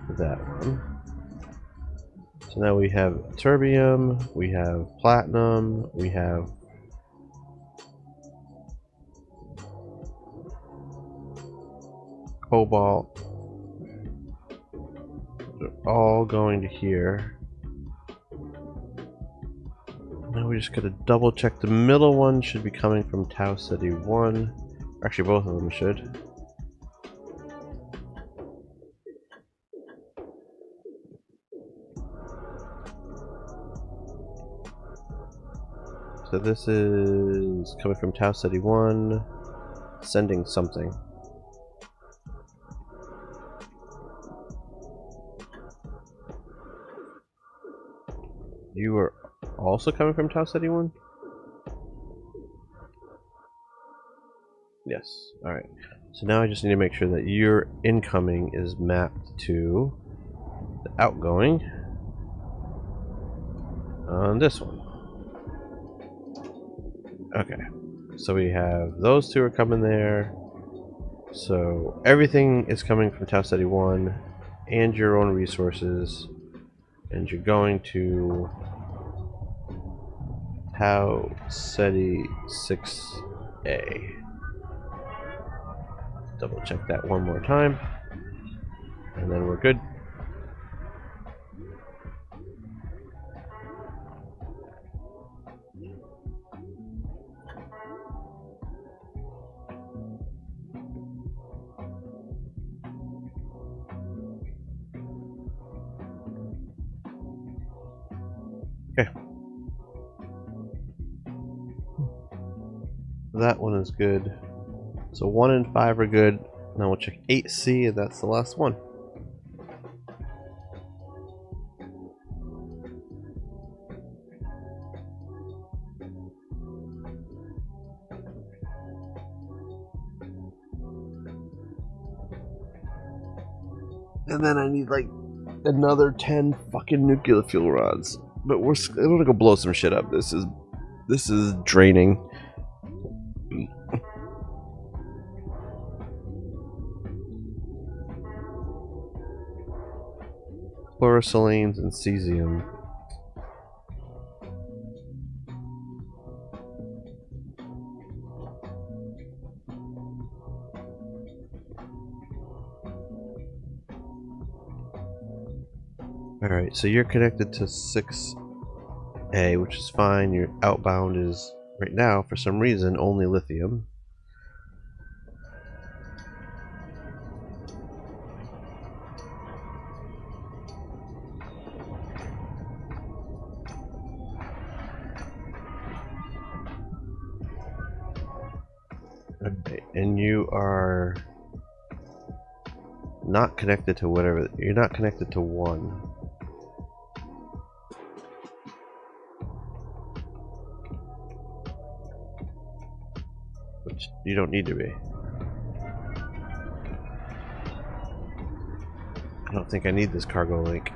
to that one. So now we have terbium, we have platinum, we have cobalt. They're all going to here. Now we just gotta double check. The middle one should be coming from Tau Ceti 1. Actually, both of them should. So this is coming from Tau Ceti 1, sending something. You are also coming from Tau Ceti 1? Yes, alright. So now I just need to make sure that your incoming is mapped to the outgoing on this one. Okay, so we have those two are coming there. So everything is coming from Tau Ceti 1 and your own resources, and you're going to Tau Ceti 6A. Double check that one more time, and then we're good. Okay. That one is good. So 1 and 5 are good. Now we'll check 8C, and that's the last one. And then I need like another 10 fucking nuclear fuel rods. But I'm gonna go blow some shit up. This is draining. Chlorosilines and cesium. Alright, so you're connected to 6A, which is fine. Your outbound is, right now, for some reason, only lithium. Okay, and you are not connected to whatever. You're not connected to 1. You don't need to be. I don't think I need this cargo link.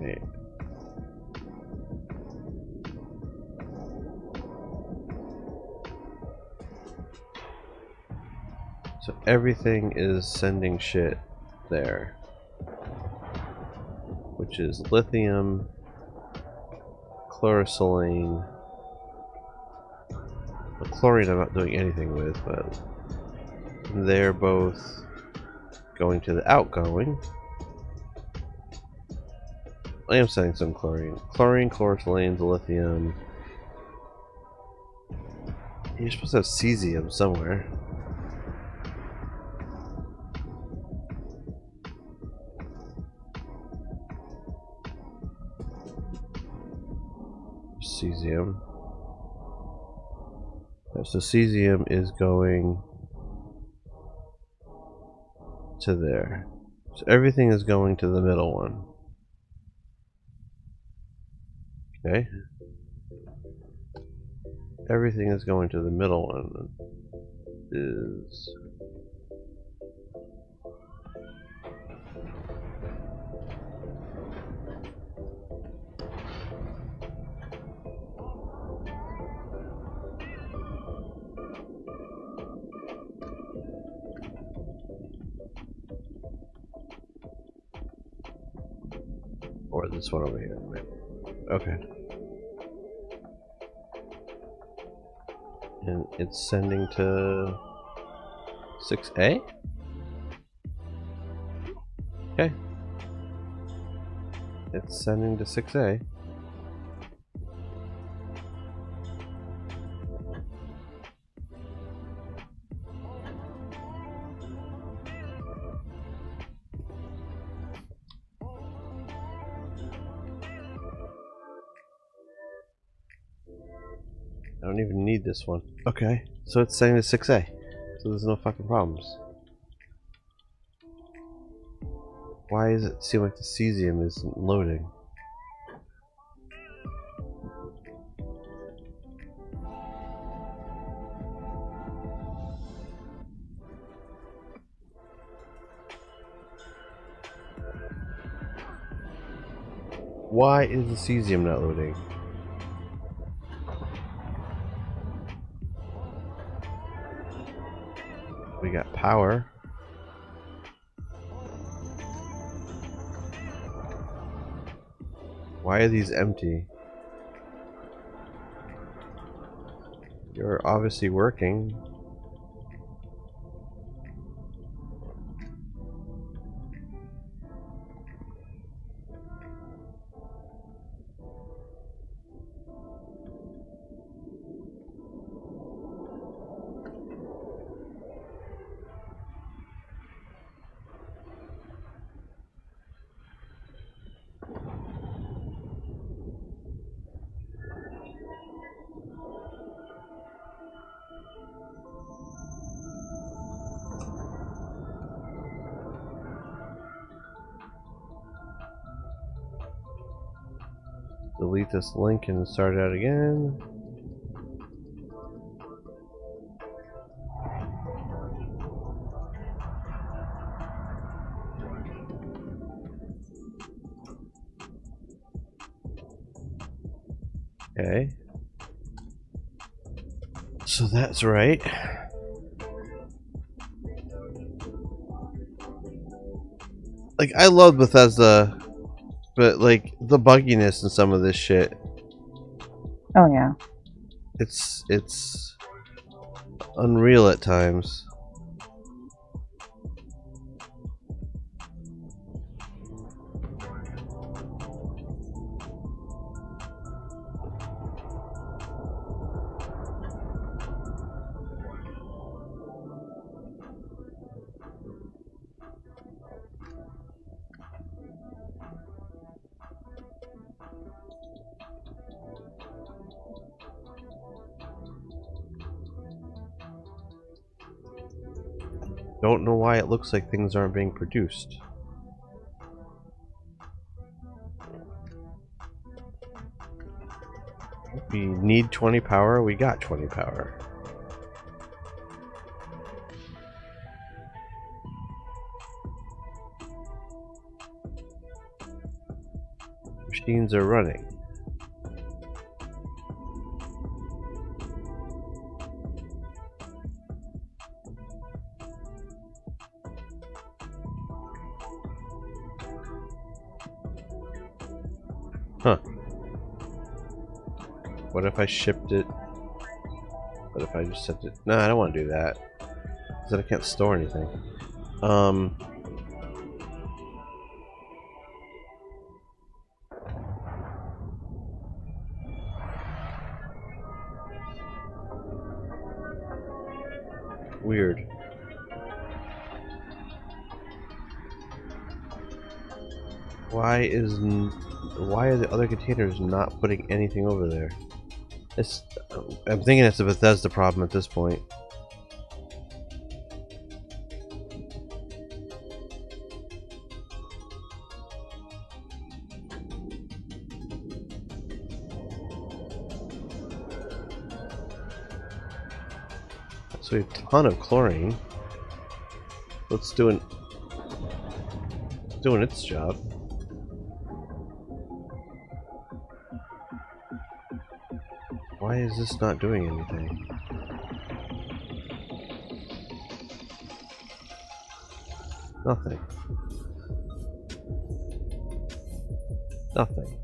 Okay. So everything is sending shit there, which is lithium, chlorosilane. The chlorine I'm not doing anything with, but they're both going to the outgoing. I am sending some chlorine. Chlorine, chlorosilane, the lithium. You're supposed to have cesium somewhere. Cesium. So cesium is going to there. So everything is going to the middle one. Okay. Everything is going to the middle one. Is or this one over here. Okay. And it's sending to 6A? Okay. It's sending to 6A. I don't even need this one. Okay, so it's saying it's 6A. So there's no fucking problems. Why does it seem like the cesium isn't loading? Why is the cesium not loading? We got power. Why are these empty? You're obviously working. Delete this link and start out again. Okay. So that's right. Like, I love Bethesda, but like the bugginess in some of this shit, Oh yeah. it's unreal at times. Don't know why it looks like things aren't being produced. We need 20 power, we got 20 power. Machines are running. Huh. What if I shipped it? What if I just sent it? No, I don't want to do that. Because then I can't store anything. Weird. Why are the other containers not putting anything over there? I'm thinking it's a Bethesda problem at this point. So we have a ton of chlorine. It's doing its job. Why is this not doing anything? Nothing. Nothing.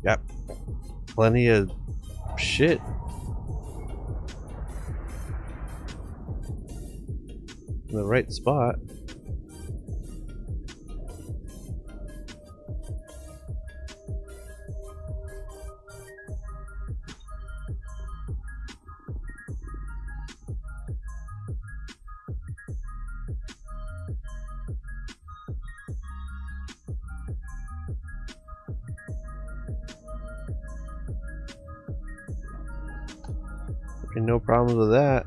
Yep. Plenty of shit. In the right spot. No problems with that.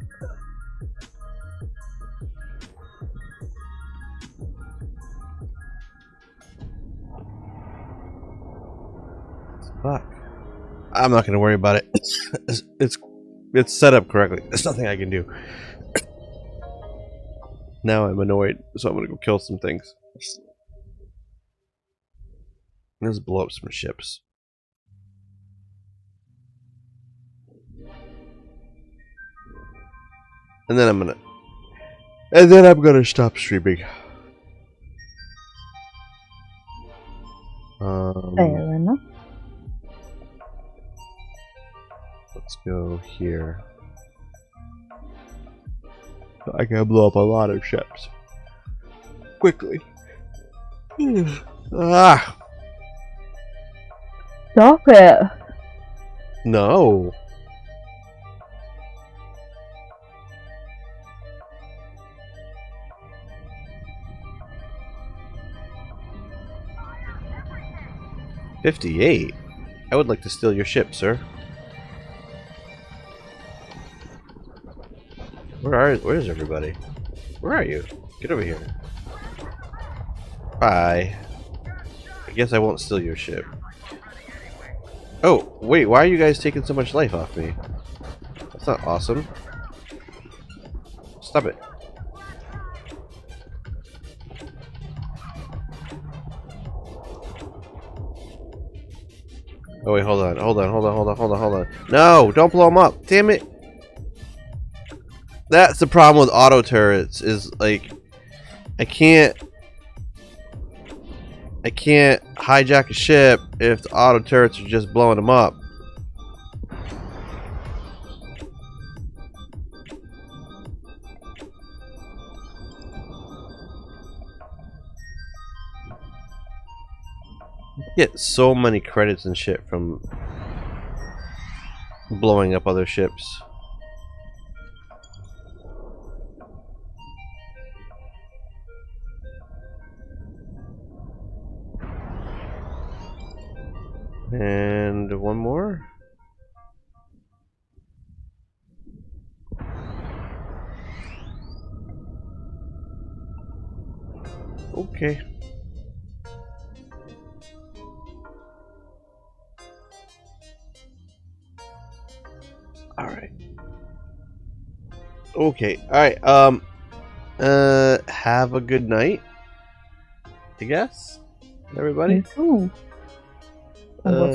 Fuck. I'm not gonna worry about it. It's set up correctly. There's nothing I can do. Now I'm annoyed, so I'm gonna go kill some things. Let's blow up some ships. And then I'm gonna stop streaming. Fair enough. Let's go here. I can blow up a lot of ships quickly. Ah, Stop it. no. $58? I would like to steal your ship, sir. Where's everybody? Where are you? Get over here. Bye. I guess I won't steal your ship. Oh, wait, why are you guys taking so much life off me? That's not awesome. Stop it. Oh wait, hold on. No, don't blow them up. Damn it. That's the problem with auto turrets, is like I can't hijack a ship if the auto turrets are just blowing them up. Get so many credits and shit from blowing up other ships. And one more. Okay. All right. Okay. All right. Have a good night. I guess. Everybody. You too. And we'll